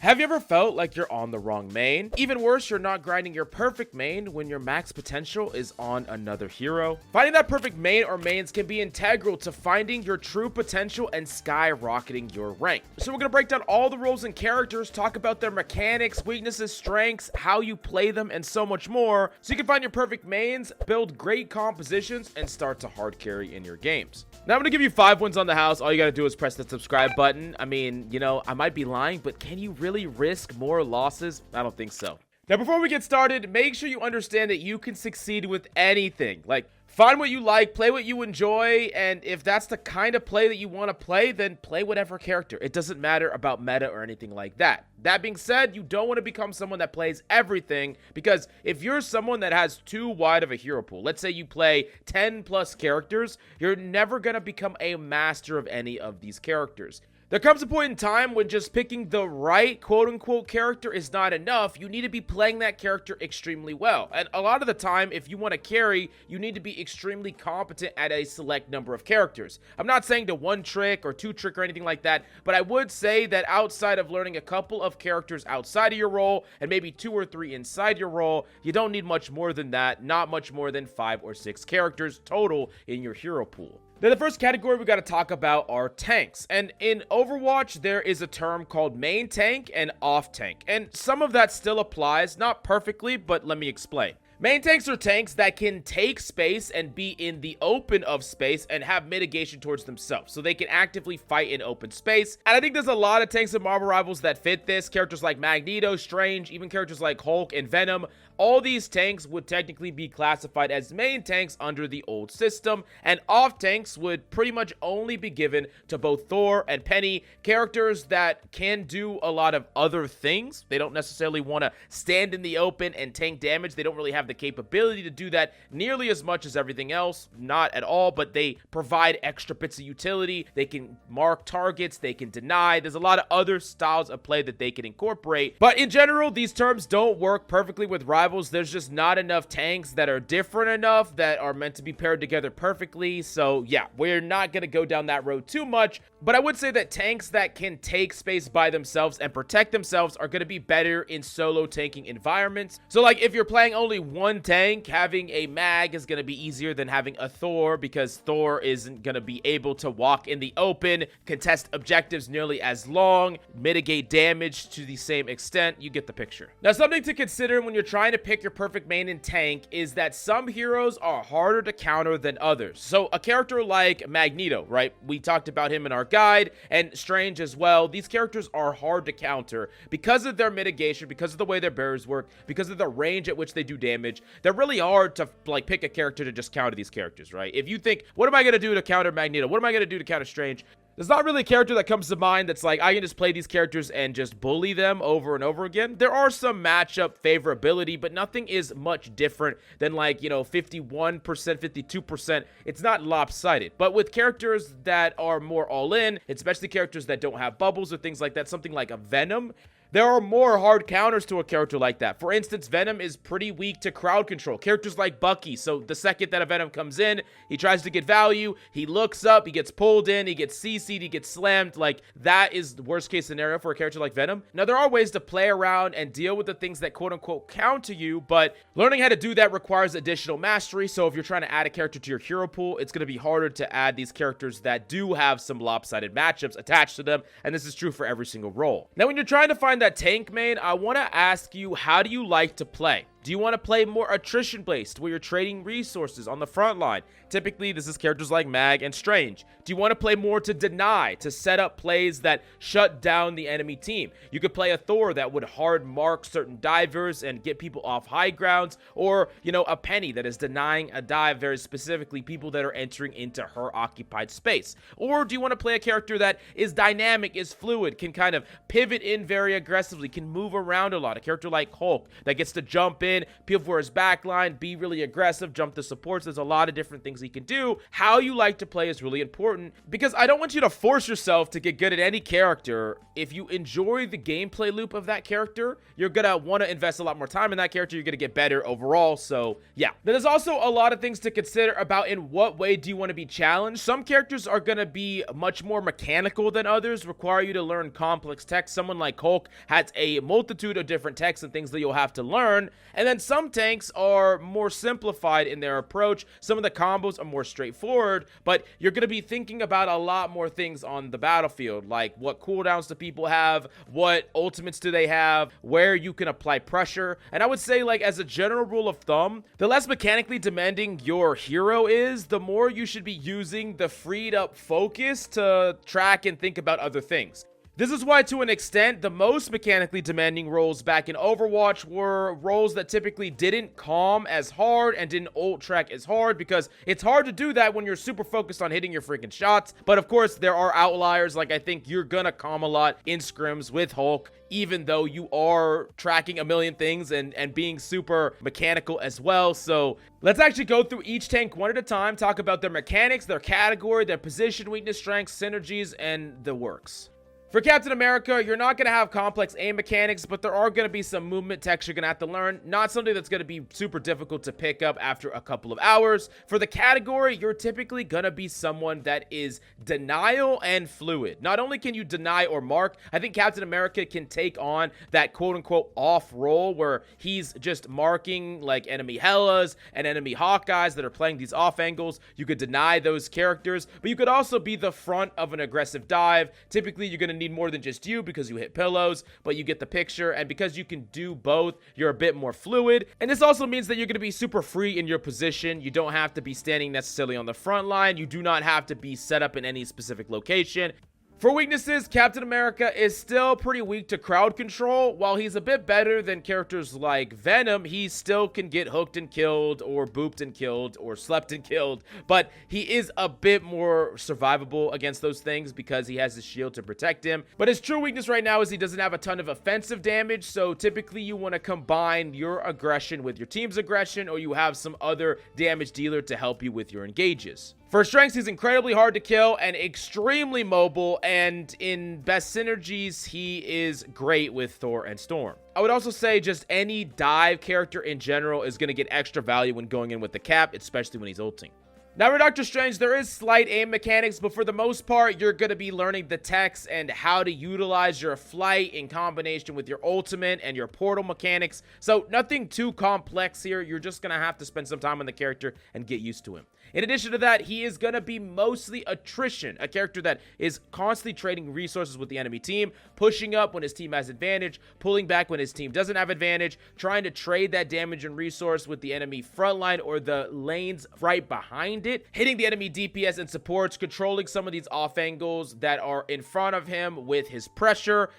Have you ever felt like you're on the wrong main? Even worse, you're not grinding your perfect main when your max potential is on another hero? Finding that perfect main or mains can be integral to finding your true potential and skyrocketing your rank. So we're going to break down all the roles and characters, talk about their mechanics, weaknesses, strengths, how you play them, and so much more, so you can find your perfect mains, build great compositions, and start to hard carry in your games. Now I'm going to give you 5 wins on the house. All you got to do is press the subscribe button. I mean, you know, I might be lying, but can you really risk more losses? I don't think so. Now, before we get started, make sure you understand that you can succeed with anything. Like, find what you like, play what you enjoy, and if that's the kind of play that you want to play, then play whatever character. It doesn't matter about meta or anything like that. That being said, you don't want to become someone that plays everything, because if you're someone that has too wide of a hero pool, let's say you play 10 plus characters, you're never going to become a master of any of these characters. There comes a point in time when just picking the right quote-unquote character is not enough. You need to be playing that character extremely well. And a lot of the time, if you want to carry, you need to be extremely competent at a select number of characters. I'm not saying to one trick or two trick or anything like that, but I would say that outside of learning a couple of characters outside of your role and maybe 2 or 3 inside your role, you don't need much more than that, not much more than 5 or 6 characters total in your hero pool. Now, the first category we got to talk about are tanks. And in Overwatch, there is a term called main tank and off tank. And some of that still applies, not perfectly, but let me explain. Main tanks are tanks that can take space and be in the open of space and have mitigation towards themselves, so they can actively fight in open space. And I think there's a lot of tanks in Marvel Rivals that fit this. Characters like Magneto, Strange, even characters like Hulk and Venom. All these tanks would technically be classified as main tanks under the old system, and off tanks would pretty much only be given to both Thor and PENI, characters that can do a lot of other things. They don't necessarily want to stand in the open and tank damage. They don't really have the capability to do that nearly as much as everything else, not at all, but they provide extra bits of utility. They can mark targets, they can deny. There's a lot of other styles of play that they can incorporate, but in general, these terms don't work perfectly with rivals. There's just not enough tanks that are different enough that are meant to be paired together perfectly. So yeah, we're not going to go down that road too much, but I would say that tanks that can take space by themselves and protect themselves are going to be better in solo tanking environments. So like if you're playing only one tank, having a mag is going to be easier than having a Thor, because Thor isn't going to be able to walk in the open, contest objectives nearly as long, mitigate damage to the same extent. You get the picture. Now, something to consider when you're trying to pick your perfect main in tank is that some heroes are harder to counter than others. So a character like Magneto, right? We talked about him in our guide, and Strange as well. These characters are hard to counter because of their mitigation, because of the way their barriers work, because of the range at which they do damage. They're really hard to like pick a character to just counter these characters, right? If you think, what am I going to do to counter Magneto? What am I going to do to counter Strange? There's not really a character that comes to mind that's like, I can just play these characters and just bully them over and over again. There are some matchup favorability, but nothing is much different than like, you know, 51%, 52%. It's not lopsided. But with characters that are more all-in, especially characters that don't have bubbles or things like that, something like a Venom, there are more hard counters to a character like that. For instance, Venom is pretty weak to crowd control. Characters like Bucky, so the second that a Venom comes in, he tries to get value, he looks up, he gets pulled in, he gets CC'd, he gets slammed. Like, that is the worst case scenario for a character like Venom. Now, there are ways to play around and deal with the things that quote-unquote counter you, but learning how to do that requires additional mastery. So if you're trying to add a character to your hero pool, it's going to be harder to add these characters that do have some lopsided matchups attached to them, and this is true for every single role. Now, when you're trying to find that tank main, I want to ask you, how do you like to play? Do you want to play more attrition based, where you're trading resources on the front line? Typically, this is characters like Mag and Strange. Do you want to play more to deny, to set up plays that shut down the enemy team? You could play a Thor that would hard mark certain divers and get people off high grounds, or, you know, a PENI that is denying a dive very specifically people that are entering into her occupied space. Or do you want to play a character that is dynamic, is fluid, can kind of pivot in very aggressively, can move around a lot? A character like Hulk that gets to jump in in, peel for his backline, be really aggressive, jump the supports. There's a lot of different things he can do. How you like to play is really important, because I don't want you to force yourself to get good at any character. If you enjoy the gameplay loop of that character, you're gonna want to invest a lot more time in that character. You're gonna get better overall. So yeah, there's also a lot of things to consider about in what way do you want to be challenged. Some characters are gonna be much more mechanical than others, require you to learn complex tech. Someone like Hulk has a multitude of different techs and things that you'll have to learn, and then some tanks are more simplified in their approach. Some of the combos are more straightforward, but you're going to be thinking about a lot more things on the battlefield, like what cooldowns do people have, what ultimates do they have, where you can apply pressure. And I would say, like, as a general rule of thumb, the less mechanically demanding your hero is, the more you should be using the freed up focus to track and think about other things. This is why, to an extent, the most mechanically demanding roles back in Overwatch were roles that typically didn't calm as hard and didn't ult track as hard, because it's hard to do that when you're super focused on hitting your freaking shots. But of course, there are outliers. Like, I think you're gonna calm a lot in scrims with Hulk, even though you are tracking a million things and being super mechanical as well. So let's actually go through each tank one at a time, talk about their mechanics, their category, their position, weakness, strengths, synergies, and the works. For Captain America, you're not going to have complex aim mechanics, but there are going to be some movement techs you're going to have to learn. Not something that's going to be super difficult to pick up after a couple of hours. For the category, you're typically going to be someone that is denial and fluid. Not only can you deny or mark, I think Captain America can take on that quote-unquote off role where he's just marking like enemy Helas and enemy Hawkeyes that are playing these off angles. You could deny those characters, but you could also be the front of an aggressive dive. Typically, you're going to need more than just you because you hit pillows, but you get the picture. And because you can do both, you're a bit more fluid. And this also means that you're going to be super free in your position. You don't have to be standing necessarily on the front line. You do not have to be set up in any specific location. For weaknesses, Captain America is still pretty weak to crowd control. While he's a bit better than characters like Venom, he still can get hooked and killed, or booped and killed, or slept and killed. But he is a bit more survivable against those things because he has his shield to protect him. But his true weakness right now is he doesn't have a ton of offensive damage, so typically you want to combine your aggression with your team's aggression, or you have some other damage dealer to help you with your engages. For strengths, he's incredibly hard to kill and extremely mobile, and in best synergies, he is great with Thor and Storm. I would also say just any dive character in general is going to get extra value when going in with the cap, especially when he's ulting. Now, for Doctor Strange, there is slight aim mechanics, but for the most part, you're going to be learning the techs and how to utilize your flight in combination with your ultimate and your portal mechanics. So nothing too complex here. You're just going to have to spend some time on the character and get used to him. In addition to that, he is going to be mostly attrition, a character that is constantly trading resources with the enemy team, pushing up when his team has advantage, pulling back when his team doesn't have advantage, trying to trade that damage and resource with the enemy frontline or the lanes right behind it, hitting the enemy DPS and supports, controlling some of these off angles that are in front of him with his pressure.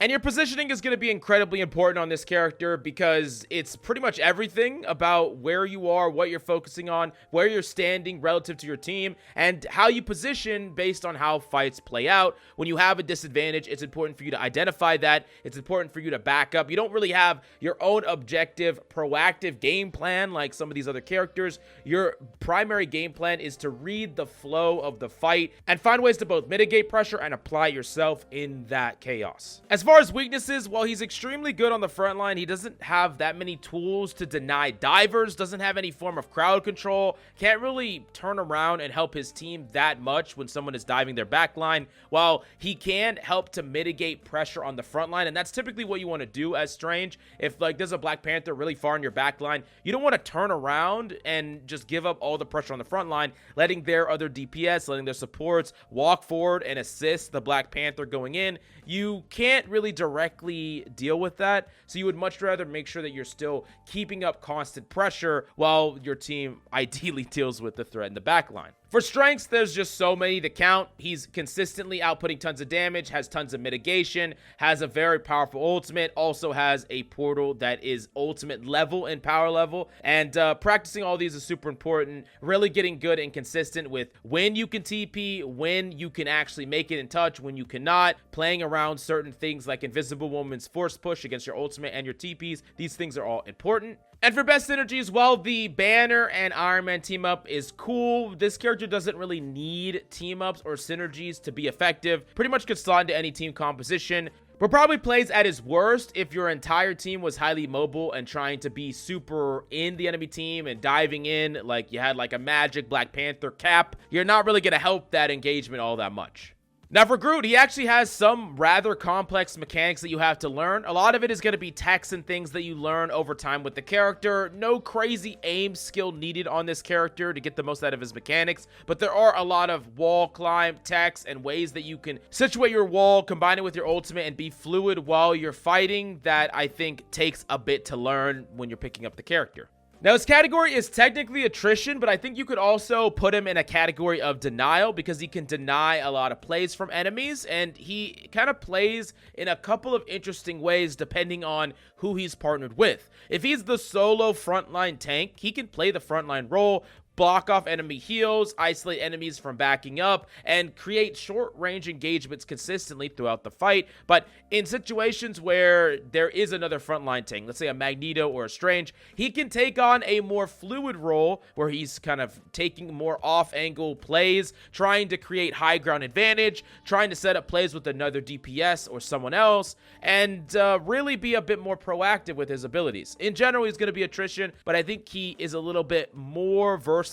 And your positioning is going to be incredibly important on this character because it's pretty much everything about where you are, what you're focusing on, where you're standing relative to your team, and how you position based on how fights play out. When you have a disadvantage, it's important for you to identify that. It's important for you to back up. You don't really have your own objective, proactive game plan like some of these other characters. Your primary game plan is to read the flow of the fight and find ways to both mitigate pressure and apply yourself in that chaos. As far as weaknesses, while he's extremely good on the front line, he doesn't have that many tools to deny divers, doesn't have any form of crowd control, can't really turn around and help his team that much when someone is diving their back line. While he can help to mitigate pressure on the front line, and that's typically what you want to do as Strange. If like there's a Black Panther really far in your back line, you don't want to turn around and just give up all the pressure on the front line, letting their other DPS, letting their supports walk forward and assist the Black Panther going in. You can't really directly deal with that, so you would much rather make sure that you're still keeping up constant pressure while your team ideally deals with the threat in the back line. For strengths, there's just so many to count. He's consistently outputting tons of damage, has tons of mitigation, has a very powerful ultimate, also has a portal that is ultimate level and power level, and practicing all these is super important. Really getting good and consistent with when you can TP, when you can actually make it in touch, when you cannot, playing around certain things like Invisible Woman's force push against your ultimate and your TPs. These things are all important. And for best synergies, well, the Banner and Iron Man team up is cool. This character doesn't really need team ups or synergies to be effective. Pretty much could slot into any team composition, but probably plays at his worst if your entire team was highly mobile and trying to be super in the enemy team and diving in like you had like a Magik, Black Panther, Cap. You're not really going to help that engagement all that much. Now for GROOT, he actually has some rather complex mechanics that you have to learn. A lot of it is going to be techs and things that you learn over time with the character. No crazy aim skill needed on this character to get the most out of his mechanics, but there are a lot of wall climb techs and ways that you can situate your wall, combine it with your ultimate, and be fluid while you're fighting that I think takes a bit to learn when you're picking up the character. Now, his category is technically attrition, but I think you could also put him in a category of denial because he can deny a lot of plays from enemies, and he kind of plays in a couple of interesting ways depending on who he's partnered with. If he's the solo frontline tank, he can play the frontline role, block off enemy heals, isolate enemies from backing up, and create short-range engagements consistently throughout the fight. But in situations where there is another frontline tank, let's say a Magneto or a Strange, he can take on a more fluid role where he's kind of taking more off-angle plays, trying to create high ground advantage, trying to set up plays with another DPS or someone else, and really be a bit more proactive with his abilities. In general, he's going to be attrition, but I think he is a little bit more versatile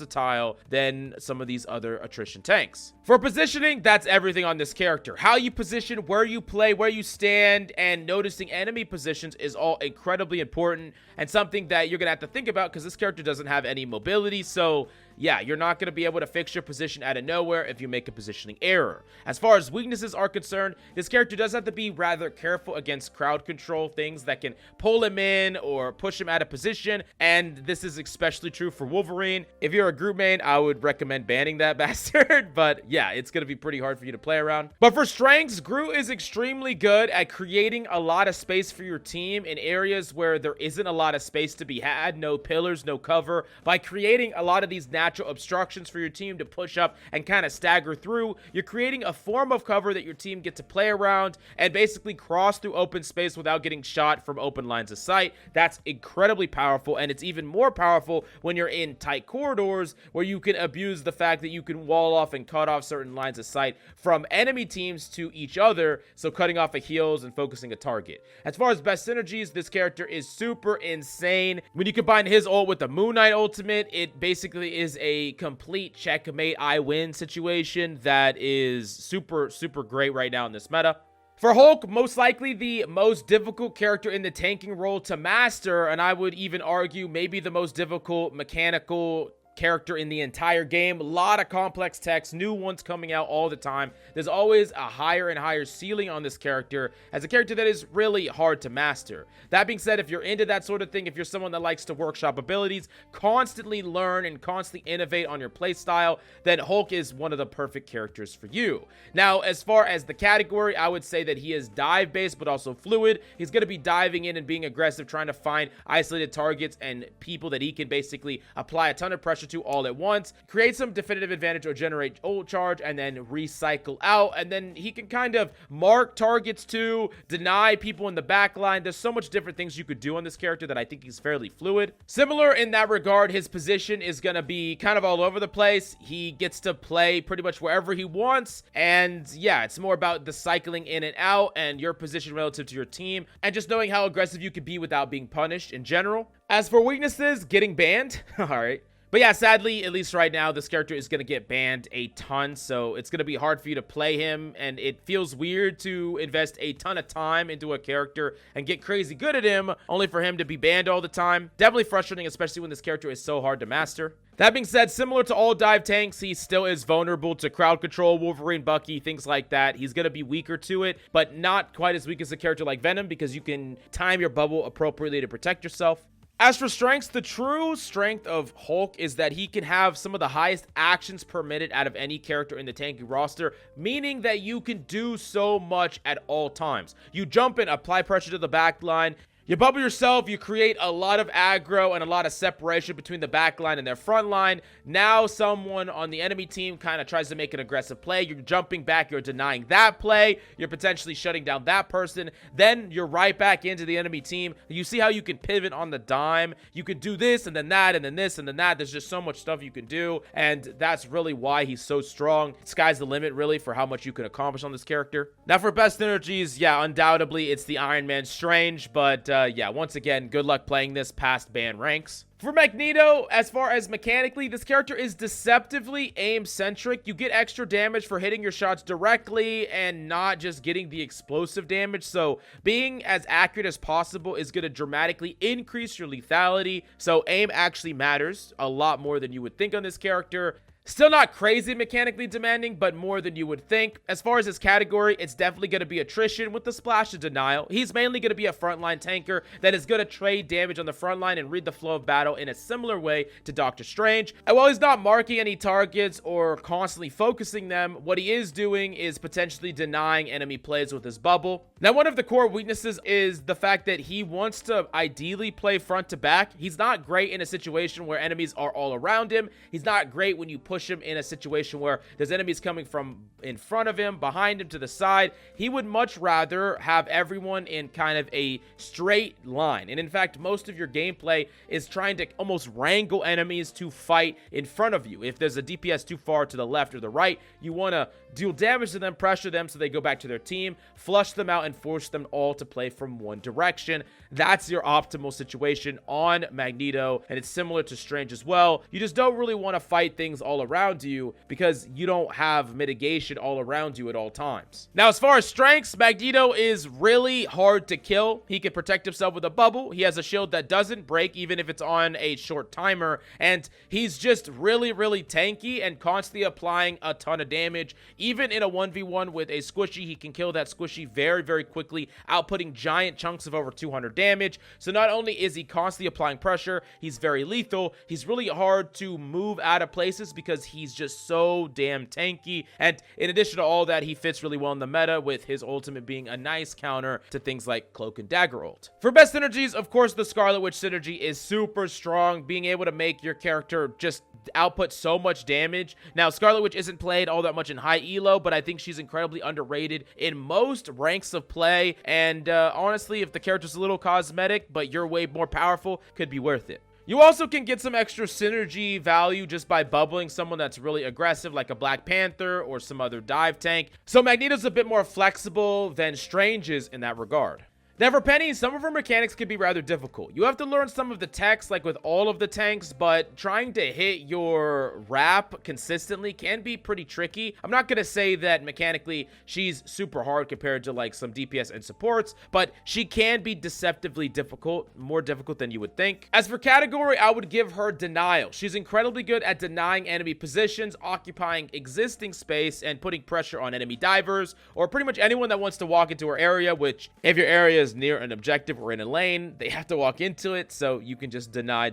than some of these other attrition tanks. For positioning, that's everything on this character. How you position, where you play, where you stand, and noticing enemy positions is all incredibly important and something that you're going to have to think about because this character doesn't have any mobility, so yeah, you're not going to be able to fix your position out of nowhere if you make a positioning error. As far as weaknesses are concerned, this character does have to be rather careful against crowd control, things that can pull him in or push him out of position, and this is especially true for Wolverine. If you're a GROOT main, I would recommend banning that bastard, but yeah, it's going to be pretty hard for you to play around. But for strengths, GROOT is extremely good at creating a lot of space for your team in areas where there isn't a lot of space to be had, no pillars, no cover. By creating a lot of these natural obstructions for your team to push up and kind of stagger through, you're creating a form of cover that your team get to play around and basically cross through open space without getting shot from open lines of sight. That's incredibly powerful, and it's even more powerful when you're in tight corridors where you can abuse the fact that you can wall off and cut off certain lines of sight from enemy teams to each other, so cutting off a heals and focusing a target. As far as best synergies, this character is super insane. When you combine his ult with the Moon Knight ultimate, it basically is a complete checkmate I win situation that is super great right now in this meta. For Hulk, most likely the most difficult character in the tanking role to master, and I would even argue maybe the most difficult mechanical character in the entire game. A lot of complex techs, new ones coming out all the time. There's always a higher and higher ceiling on this character as a character that is really hard to master. That being said, if you're into that sort of thing, if you're someone that likes to workshop abilities, constantly learn and constantly innovate on your playstyle, then Hulk is one of the perfect characters for you. Now, as far as the category, I would say that he is dive based but also fluid. He's going to be diving in and being aggressive, trying to find isolated targets and people that he can basically apply a ton of pressure to all at once, create some definitive advantage or generate ult charge, and then recycle out. And then he can kind of mark targets too, deny people in the back line. There's so much different things you could do on this character that I think he's fairly fluid. Similar in that regard, his position is going to be kind of all over the place. He gets to play pretty much wherever he wants, and yeah, it's more about the cycling in and out and your position relative to your team, and just knowing how aggressive you could be without being punished in general. As for weaknesses, getting banned. All right. But yeah, sadly, at least right now, this character is going to get banned a ton, so it's going to be hard for you to play him, and it feels weird to invest a ton of time into a character and get crazy good at him, only for him to be banned all the time. Definitely frustrating, especially when this character is so hard to master. That being said, similar to all dive tanks, he still is vulnerable to crowd control, Wolverine, Bucky, things like that. He's going to be weaker to it, but not quite as weak as a character like Venom because you can time your bubble appropriately to protect yourself. As for strengths, the true strength of Hulk is that he can have some of the highest actions per minute out of any character in the tanking roster, meaning that you can do so much at all times. You jump in, apply pressure to the back line, you bubble yourself, you create a lot of aggro and a lot of separation between the back line and their front line. Now someone on the enemy team kind of tries to make an aggressive play. You're jumping back, you're denying that play, you're potentially shutting down that person. Then you're right back into the enemy team. You see how you can pivot on the dime. You can do this and then that and then this and then that. There's just so much stuff you can do, and that's really why he's so strong. Sky's the limit, really, for how much you can accomplish on this character. Now for best energies, yeah, undoubtedly it's the Iron Man Strange, but yeah, once again, good luck playing this past ban ranks. For Magneto, as far as mechanically, this character is deceptively aim-centric. You get extra damage for hitting your shots directly and not just getting the explosive damage. So being as accurate as possible is going to dramatically increase your lethality. So aim actually matters a lot more than you would think on this character. Still not crazy mechanically demanding, but more than you would think. As far as his category, it's definitely going to be attrition with the splash of denial. He's mainly going to be a frontline tanker that is going to trade damage on the front line and read the flow of battle in a similar way to Doctor Strange. And while he's not marking any targets or constantly focusing them, what he is doing is potentially denying enemy plays with his bubble. Now, one of the core weaknesses is the fact that he wants to ideally play front to back. He's not great in a situation where enemies are all around him. He's not great when you push him in a situation where there's enemies coming from in front of him, behind him, to the side. He would much rather have everyone in kind of a straight line. And in fact, most of your gameplay is trying to almost wrangle enemies to fight in front of you. If there's a DPS too far to the left or the right, you want to deal damage to them, pressure them so they go back to their team, flush them out, and force them all to play from one direction. That's your optimal situation on Magneto, and it's similar to Strange as well. You just don't really want to fight things all around you because you don't have mitigation all around you at all times. Now, as far as strengths, Magneto is really hard to kill. He can protect himself with a bubble. He has a shield that doesn't break even if it's on a short timer, and he's just really, really tanky and constantly applying a ton of damage. Even in a 1v1 with a squishy, he can kill that squishy very, very quickly, outputting giant chunks of over 200 damage. So not only is he constantly applying pressure, he's very lethal. He's really hard to move out of places because he's just so damn tanky. And in addition to all that, he fits really well in the meta, with his ultimate being a nice counter to things like Cloak and Dagger ult. For best synergies, of course, the Scarlet Witch synergy is super strong, being able to make your character just output so much damage. Now, Scarlet Witch isn't played all that much in high elo, but I think she's incredibly underrated in most ranks of play. And honestly, if the character's a little cosmetic, but you're way more powerful, could be worth it. You also can get some extra synergy value just by bubbling someone that's really aggressive, like a Black Panther or some other dive tank. So Magneto's a bit more flexible than Strange is in that regard. Now for PENI, some of her mechanics can be rather difficult. You have to learn some of the techs like with all of the tanks, but trying to hit your wrap consistently can be pretty tricky. I'm not going to say that mechanically she's super hard compared to like some DPS and supports, but she can be deceptively difficult, more difficult than you would think. As for category, I would give her denial. She's incredibly good at denying enemy positions, occupying existing space, and putting pressure on enemy divers, or pretty much anyone that wants to walk into her area, which if your area is near an objective or in a lane, they have to walk into it, so you can just deny.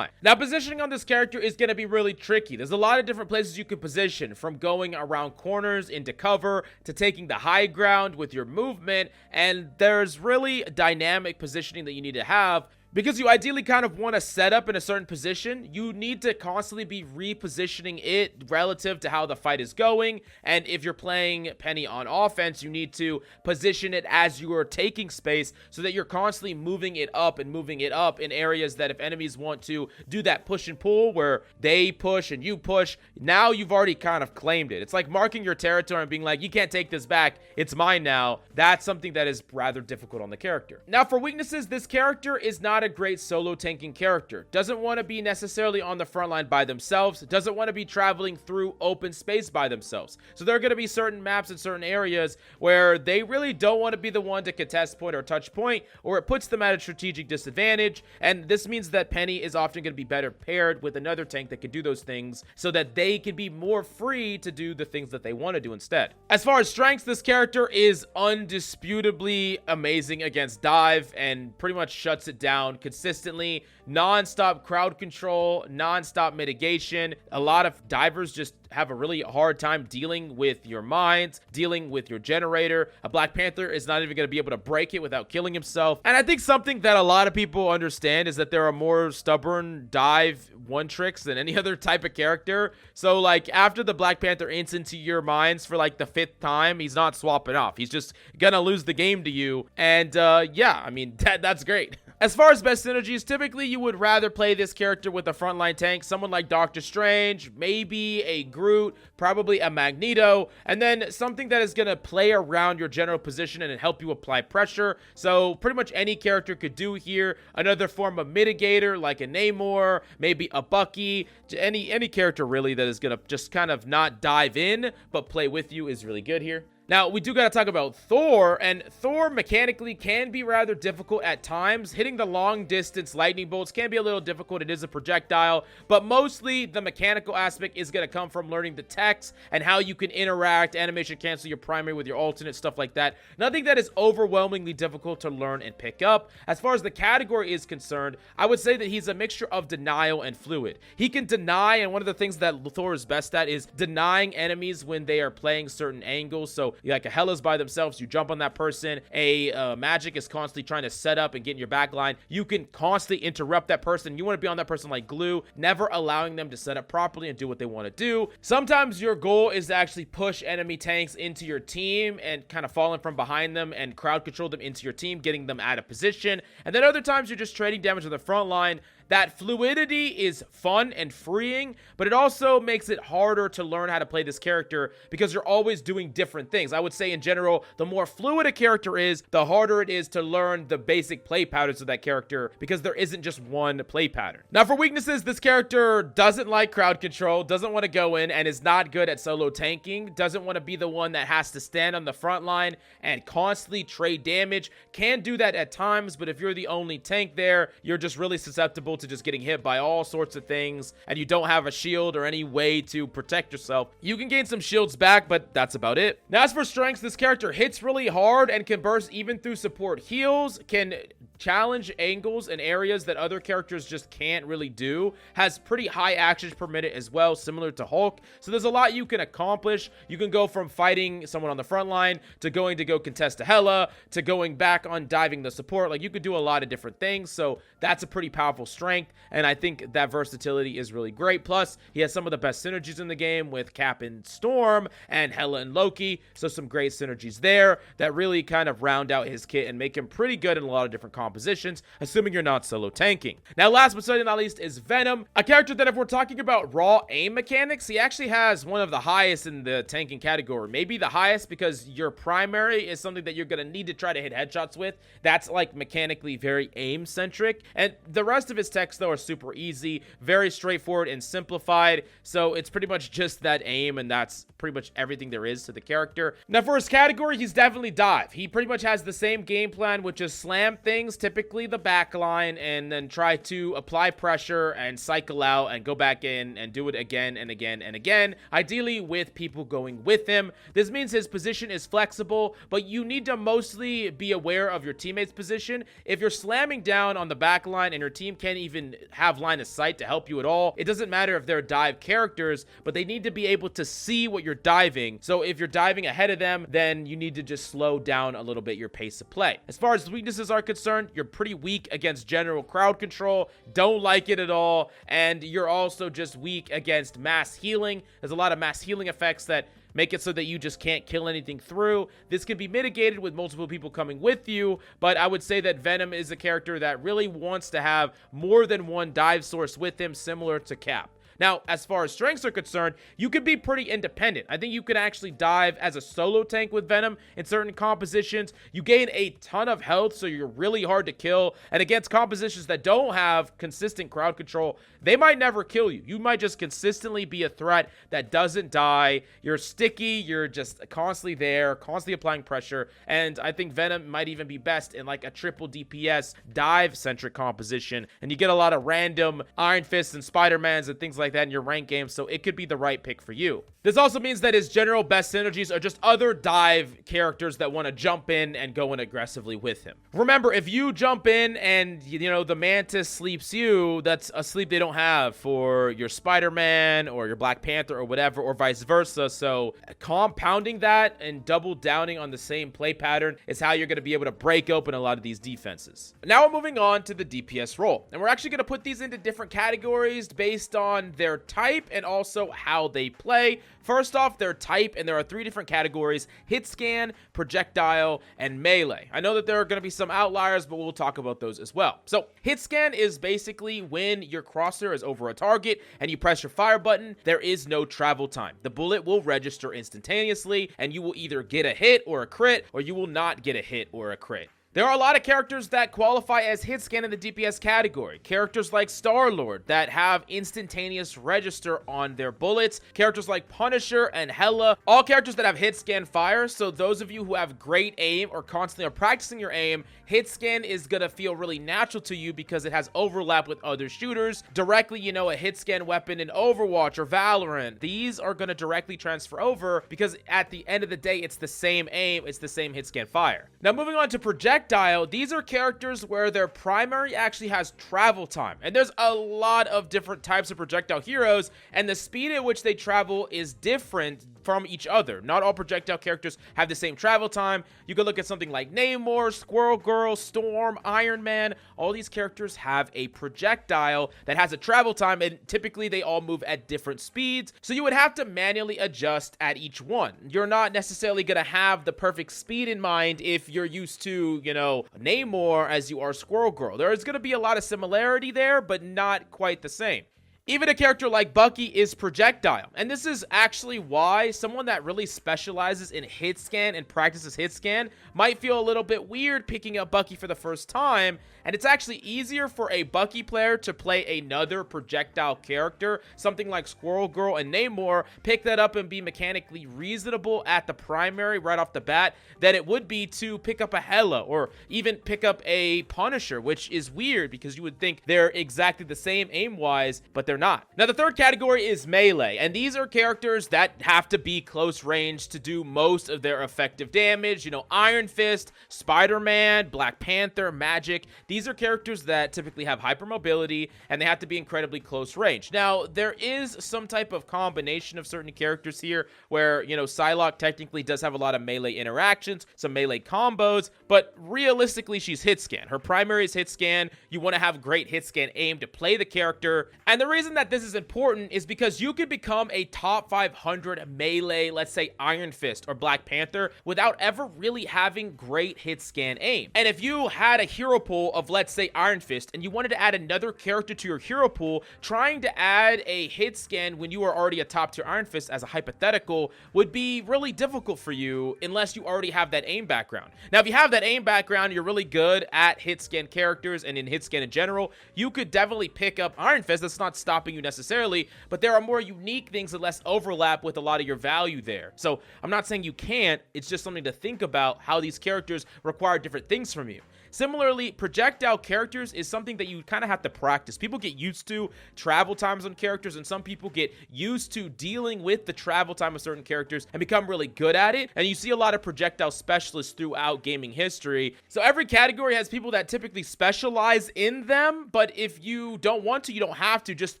Now, positioning on this character is going to be really tricky. There's a lot of different places you can position, from going around corners into cover to taking the high ground with your movement, and there's really dynamic positioning that you need to have. Because you ideally kind of want to set up in a certain position, you need to constantly be repositioning it relative to how the fight is going. And if you're playing PENI on offense, you need to position it as you are taking space so that you're constantly moving it up and moving it up in areas that if enemies want to do that push and pull where they push and you push, now you've already kind of claimed it. It's like marking your territory and being like, you can't take this back, it's mine now. That's something that is rather difficult on the character. Now for weaknesses, this character is not a great solo tanking character. Doesn't want to be necessarily on the front line by themselves. Doesn't want to be traveling through open space by themselves. So there are going to be certain maps and certain areas where they really don't want to be the one to contest point or touch point, or it puts them at a strategic disadvantage. And this means that PENI is often going to be better paired with another tank that can do those things so that they can be more free to do the things that they want to do instead. As far as strengths, this character is undisputably amazing against dive and pretty much shuts it down down consistently, non-stop crowd control, non-stop mitigation. A lot of divers just have a really hard time dealing with your mines, dealing with your generator. A Black Panther is not even going to be able to break it without killing himself. And I think something that a lot of people understand is that there are more stubborn dive one tricks than any other type of character. So like after the Black Panther ints into your mines for like the 5th time, he's not swapping off. He's just gonna lose the game to you. And yeah, I mean, that's great. As far as best synergies, typically you would rather play this character with a frontline tank, someone like Doctor Strange, maybe a GROOT, probably a Magneto, and then something that is going to play around your general position and help you apply pressure. So pretty much any character could do here. Another form of mitigator like a Namor, maybe a Bucky, any character really that is going to just kind of not dive in but play with you is really good here. Now, we do got to talk about Thor, and Thor mechanically can be rather difficult at times. Hitting the long-distance lightning bolts can be a little difficult. It is a projectile, but mostly the mechanical aspect is going to come from learning the techs and how you can interact, animation cancel your primary with your alternate, stuff like that. Nothing that is overwhelmingly difficult to learn and pick up. As far as the category is concerned, I would say that he's a mixture of denial and fluid. He can deny, and one of the things that Thor is best at is denying enemies when they are playing certain angles. So like a HELA's by themselves, you jump on that person. A MAGIK is constantly trying to set up and get in your back line. You can constantly interrupt that person. You want to be on that person like glue, never allowing them to set up properly and do what they want to do. Sometimes your goal is to actually push enemy tanks into your team and kind of falling from behind them and crowd control them into your team, getting them out of position. And then other times you're just trading damage on the front line. That fluidity is fun and freeing, but it also makes it harder to learn how to play this character because you're always doing different things. I would say in general, the more fluid a character is, the harder it is to learn the basic play patterns of that character because there isn't just one play pattern. Now for weaknesses, this character doesn't like crowd control, doesn't want to go in, and is not good at solo tanking, doesn't want to be the one that has to stand on the front line and constantly trade damage. Can do that at times, but if you're the only tank there, you're just really susceptible to just getting hit by all sorts of things, and you don't have a shield or any way to protect yourself. You can gain some shields back, but that's about it. Now as for strengths, this character hits really hard and can burst even through support heals, can challenge angles and areas that other characters just can't really do, has pretty high actions per minute as well, similar to Hulk. So there's a lot you can accomplish. You can go from fighting someone on the front line to going to go contest a HELA to going back on diving the support. Like you could do a lot of different things, so that's a pretty powerful strength, and I think that versatility is really great. Plus he has some of the best synergies in the game with Cap and Storm and HELA and Loki, so some great synergies there that really kind of round out his kit and make him pretty good in a lot of different compositions, assuming you're not solo tanking. Now last but certainly not least is Venom, a character that if we're talking about raw aim mechanics, he actually has one of the highest in the tanking category, maybe the highest, because your primary is something that you're going to need to try to hit headshots with. That's like mechanically very aim centric, and the rest of his techs though are super easy, very straightforward and simplified, so it's pretty much just that aim, and that's pretty much everything there is to the character. Now for his category, he's definitely dive. He pretty much has the same game plan, which is slam things, typically the back line, and then try to apply pressure and cycle out and go back in and do it again and again and again, ideally with people going with him. This means his position is flexible, but you need to mostly be aware of your teammate's position. If you're slamming down on the back line and your team can't even have line of sight to help you at all, it doesn't matter if they're dive characters, but they need to be able to see what you're diving. So if you're diving ahead of them, then you need to just slow down a little bit your pace of play. As far as weaknesses are concerned, you're pretty weak against general crowd control, don't like it at all, and you're also just weak against mass healing. There's a lot of mass healing effects that make it so that you just can't kill anything through. This can be mitigated with multiple people coming with you, but I would say that Venom is a character that really wants to have more than one dive source with him, similar to Cap. Now, as far as strengths are concerned, you could be pretty independent. I think you could actually dive as a solo tank with Venom in certain compositions. You gain a ton of health, so you're really hard to kill. And against compositions that don't have consistent crowd control, they might never kill you. You might just consistently be a threat that doesn't die. You're sticky. You're just constantly there, constantly applying pressure. And I think Venom might even be best in like a triple DPS dive-centric composition. And you get a lot of random Iron Fists and Spider-Mans and things like like that in your rank game, so it could be the right pick for you. This also means that his general best synergies are just other dive characters that want to jump in and go in aggressively with him. Remember, if you jump in and, you know, the Mantis sleeps you, that's a sleep they don't have for your Spider-Man or your Black Panther or whatever, or vice versa. So compounding that and double downing on the same play pattern is how you're going to be able to break open a lot of these defenses. Now we're moving on to the DPS role, and we're actually going to put these into different categories based on their type and also how they play. First off, their type, and there are 3 different categories: hit scan, projectile, and melee. I know that there are going to be some outliers, but we'll talk about those as well. So hit scan is basically when your crosshair is over a target and you press your fire button, there is no travel time. The bullet will register instantaneously, and you will either get a hit or a crit, or you will not get a hit or a crit. There are a lot of characters that qualify as hit scan in the DPS category. Characters like Star-Lord that have instantaneous register on their bullets. Characters like Punisher and HELA. All characters that have hit scan fire. So those of you who have great aim or constantly are practicing your aim, hit scan is going to feel really natural to you because it has overlap with other shooters. Directly, you know, a hit scan weapon in Overwatch or Valorant. These are going to directly transfer over because at the end of the day, it's the same aim. It's the same hit scan fire. Now moving on to projectile. These are characters where their primary actually has travel time, and there's a lot of different types of projectile heroes, and the speed at which they travel is different from each other. Not all projectile characters have the same travel time. You could look at something like Namor, Squirrel Girl, Storm, Iron Man. All these characters have a projectile that has a travel time, and typically they all move at different speeds, so you would have to manually adjust at each one. You're not necessarily going to have the perfect speed in mind if you're used to, you know, Namor as you are Squirrel Girl. There is going to be a lot of similarity there, but not quite the same. Even a character like Bucky is projectile, and this is actually why someone that really specializes in hit scan and practices hit scan might feel a little bit weird picking up Bucky for the first time, and it's actually easier for a Bucky player to play another projectile character, something like Squirrel Girl and Namor, pick that up and be mechanically reasonable at the primary right off the bat, than it would be to pick up a HELA or even pick up a Punisher, which is weird because you would think they're exactly the same aim-wise, but they're not. Now, the third category is melee, and these are characters that have to be close range to do most of their effective damage. You know, Iron Fist, Spider-Man, Black Panther, MAGIK. These are characters that typically have hypermobility, and they have to be incredibly close range. Now, there is some type of combination of certain characters here where, you know, PSYLOKKE technically does have a lot of melee interactions, some melee combos, but realistically, she's hit scan. Her primary is hit scan. You want to have great hit scan aim to play the character, and the reason that this is important is because you could become a top 500 melee, let's say Iron Fist or Black Panther, without ever really having great hit scan aim. And if you had a hero pool of, let's say, Iron Fist, and you wanted to add another character to your hero pool, trying to add a hit scan when you are already a top tier Iron Fist as a hypothetical would be really difficult for you unless you already have that aim background. Now, if you have that aim background, you're really good at hit scan characters and in hit scan in general, you could definitely pick up Iron Fist. That's not stopping you necessarily, but there are more unique things that less overlap with a lot of your value there. So I'm not saying you can't, it's just something to think about how these characters require different things from you. Similarly, projectile characters is something that you kind of have to practice. People get used to travel times on characters, and some people get used to dealing with the travel time of certain characters and become really good at it. And you see a lot of projectile specialists throughout gaming history. So every category has people that typically specialize in them, but if you don't want to, you don't have to. Just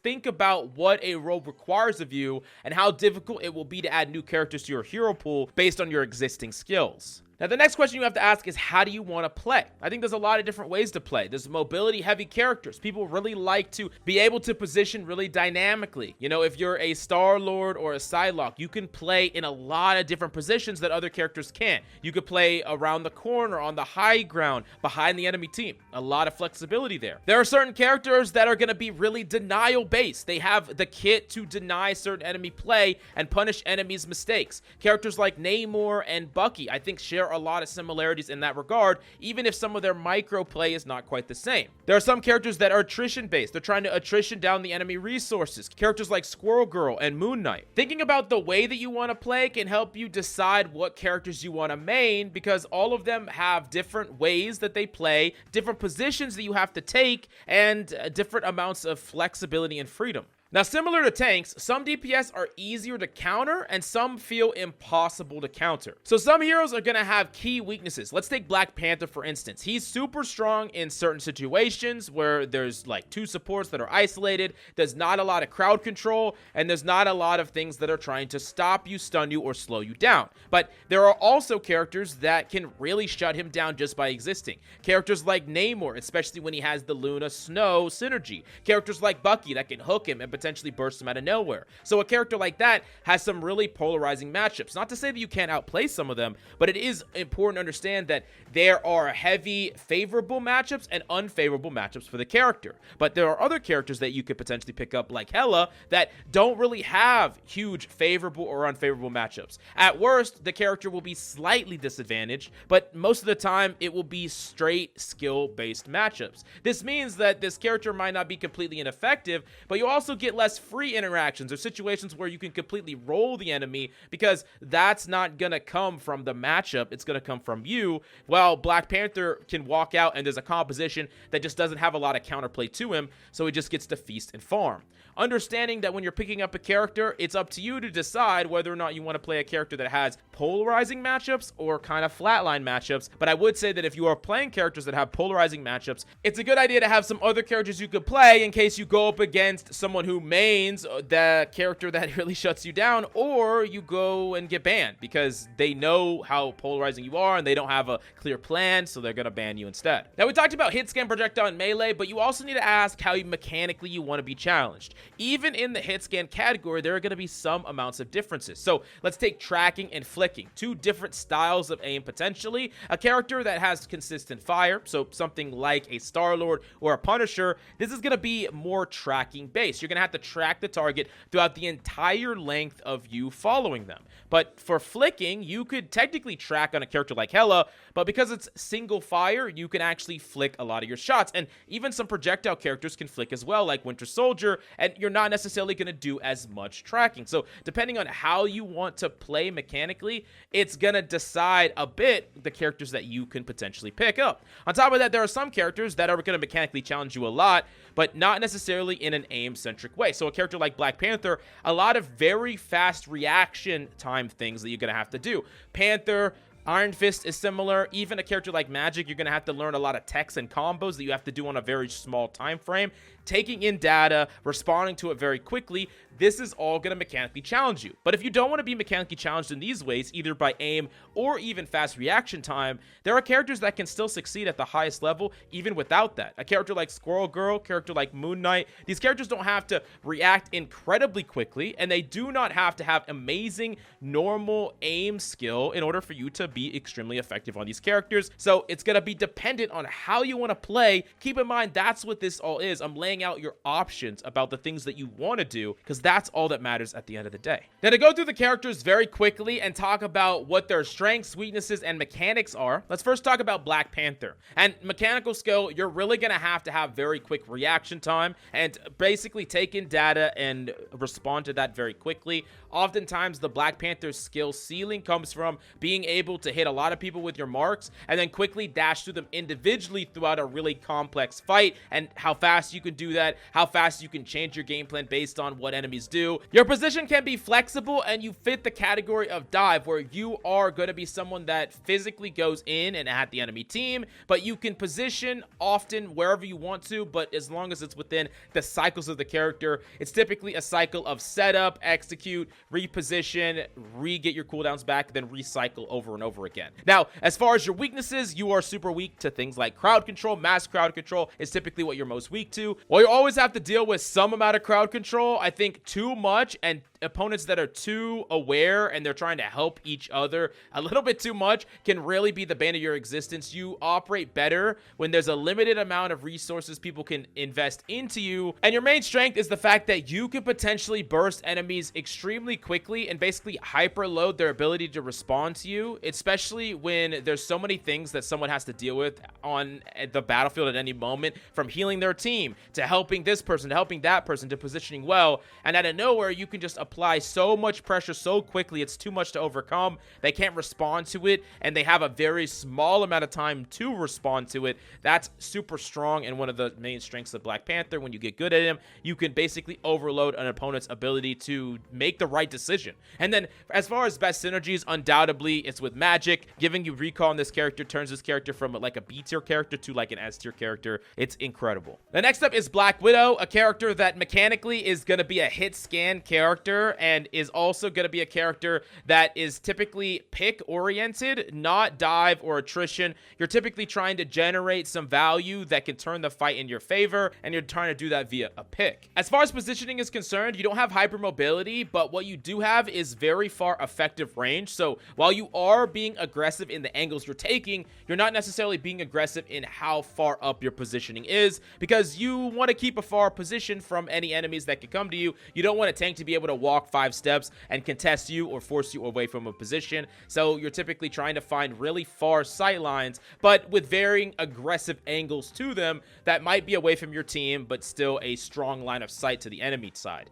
think about what a role requires of you and how difficult it will be to add new characters to your hero pool based on your existing skills. Now, the next question you have to ask is, how do you want to play? I think there's a lot of different ways to play. There's mobility-heavy characters. People really like to be able to position really dynamically. You know, if you're a Star-Lord or a PSYLOKKE, you can play in a lot of different positions that other characters can't. You could play around the corner, on the high ground, behind the enemy team. A lot of flexibility there. There are certain characters that are going to be really denial-based. They have the kit to deny certain enemy play and punish enemies' mistakes. Characters like Namor and Bucky, I think, share a lot of similarities in that regard, even if some of their micro play is not quite the same. There are some characters that are attrition based. They're trying to attrition down the enemy resources. Characters like Squirrel Girl and Moon Knight. Thinking about the way that you want to play can help you decide what characters you want to main, because all of them have different ways that they play, different positions that you have to take, and different amounts of flexibility and freedom. Now, similar to tanks, some DPS are easier to counter and some feel impossible to counter. So some heroes are going to have key weaknesses. Let's take Black Panther, for instance. He's super strong in certain situations where there's like 2 supports that are isolated, there's not a lot of crowd control, and there's not a lot of things that are trying to stop you, stun you, or slow you down. But there are also characters that can really shut him down just by existing. Characters like Namor, especially when he has the Luna Snow synergy. Characters like Bucky that can hook him and potentially burst him out of nowhere. So a character like that has some really polarizing matchups. Not to say that you can't outplay some of them, but it is important to understand that there are heavy favorable matchups and unfavorable matchups for the character. But there are other characters that you could potentially pick up, like HELA, that don't really have huge favorable or unfavorable matchups. At worst, the character will be slightly disadvantaged, but most of the time it will be straight skill-based matchups. This means that this character might not be completely ineffective, but you also get less free interactions or situations where you can completely roll the enemy, because that's not gonna come from the matchup, it's gonna come from you. Well, Black Panther can walk out and there's a composition that just doesn't have a lot of counterplay to him, so he just gets to feast and farm. Understanding that when you're picking up a character, it's up to you to decide whether or not you want to play a character that has polarizing matchups or kind of flatline matchups. But I would say that if you are playing characters that have polarizing matchups, it's a good idea to have some other characters you could play in case you go up against someone who mains the character that really shuts you down, or you go and get banned because they know how polarizing you are and they don't have a clear plan, so they're going to ban you instead. Now, we talked about hit scan, projectile, and melee, but you also need to ask how mechanically you want to be challenged. Even in the hit scan category, there are going to be some amounts of differences. So let's take tracking and flicking, 2 different styles of aim potentially. A character that has consistent fire, so something like a Star-Lord or a Punisher, this is going to be more tracking based. You're going to have to track the target throughout the entire length of you following them. But for flicking, you could technically track on a character like HELA, but because it's single fire, you can actually flick a lot of your shots. And even some projectile characters can flick as well, like Winter Soldier, and you're not necessarily going to do as much tracking. So depending on how you want to play mechanically, it's going to decide a bit the characters that you can potentially pick up. On top of that, there are some characters that are going to mechanically challenge you a lot, but not necessarily in an aim-centric way. So a character like Black Panther, a lot of very fast reaction time things that you're going to have to do. Panther, Iron Fist is similar. Even a character like Magik, you're going to have to learn a lot of techs and combos that you have to do on a very small time frame. Taking in data, responding to it very quickly, this is all going to mechanically challenge you. But if you don't want to be mechanically challenged in these ways, either by aim or even fast reaction time, there are characters that can still succeed at the highest level even without that. A character like Squirrel Girl, character like Moon Knight, these characters don't have to react incredibly quickly, and they do not have to have amazing normal aim skill in order for you to be extremely effective on these characters. So it's going to be dependent on how you want to play. Keep in mind, that's what this all is. I'm laying out your options about the things that you want to do, because that's all that matters at the end of the day. Now, to go through the characters very quickly and talk about what their strengths, weaknesses, and mechanics are, let's first talk about Black Panther. And mechanical skill, you're really going to have very quick reaction time and basically take in data and respond to that very quickly. Oftentimes, the Black Panther's skill ceiling comes from being able to hit a lot of people with your marks and then quickly dash through them individually throughout a really complex fight, and how fast you can do that, how fast you can change your game plan based on what enemies do. Your position can be flexible, and you fit the category of dive, where you are going to be someone that physically goes in and at the enemy team, but you can position often wherever you want to, but as long as it's within the cycles of the character. It's typically a cycle of setup, execute, reposition, re-get your cooldowns back, then recycle over and over again. Now, as far as your weaknesses, you are super weak to things like crowd control. Mass crowd control is typically what you're most weak to. While you always have to deal with some amount of crowd control, I think too much and opponents that are too aware and they're trying to help each other a little bit too much can really be the bane of your existence. You operate better when there's a limited amount of resources people can invest into you, and your main strength is the fact that you can potentially burst enemies extremely quickly and basically hyperload their ability to respond to you, especially when there's so many things that someone has to deal with on the battlefield at any moment, from healing their team to helping this person to helping that person to positioning well, and out of nowhere you can just apply apply so much pressure so quickly, it's too much to overcome. They can't respond to it, and they have a very small amount of time to respond to it. That's super strong and one of the main strengths of Black Panther. When you get good at him, you can basically overload an opponent's ability to make the right decision. And then as far as best synergies, undoubtedly it's with MAGIK. Giving you recall on this character turns this character from like a B tier character to like an S tier character. It's incredible. The next up is Black Widow, a character that mechanically is going to be a hit scan character and is also going to be a character that is typically pick oriented, not dive or attrition. You're typically trying to generate some value that can turn the fight in your favor, and you're trying to do that via a pick. As far as positioning is concerned, you don't have hypermobility, but what you do have is very far effective range. So while you are being aggressive in the angles you're taking, you're not necessarily being aggressive in how far up your positioning is, because you want to keep a far position from any enemies that could come to you. You don't want a tank to be able to walk 5 steps and contest you or force you away from a position. So you're typically trying to find really far sight lines, but with varying aggressive angles to them that might be away from your team, but still a strong line of sight to the enemy side.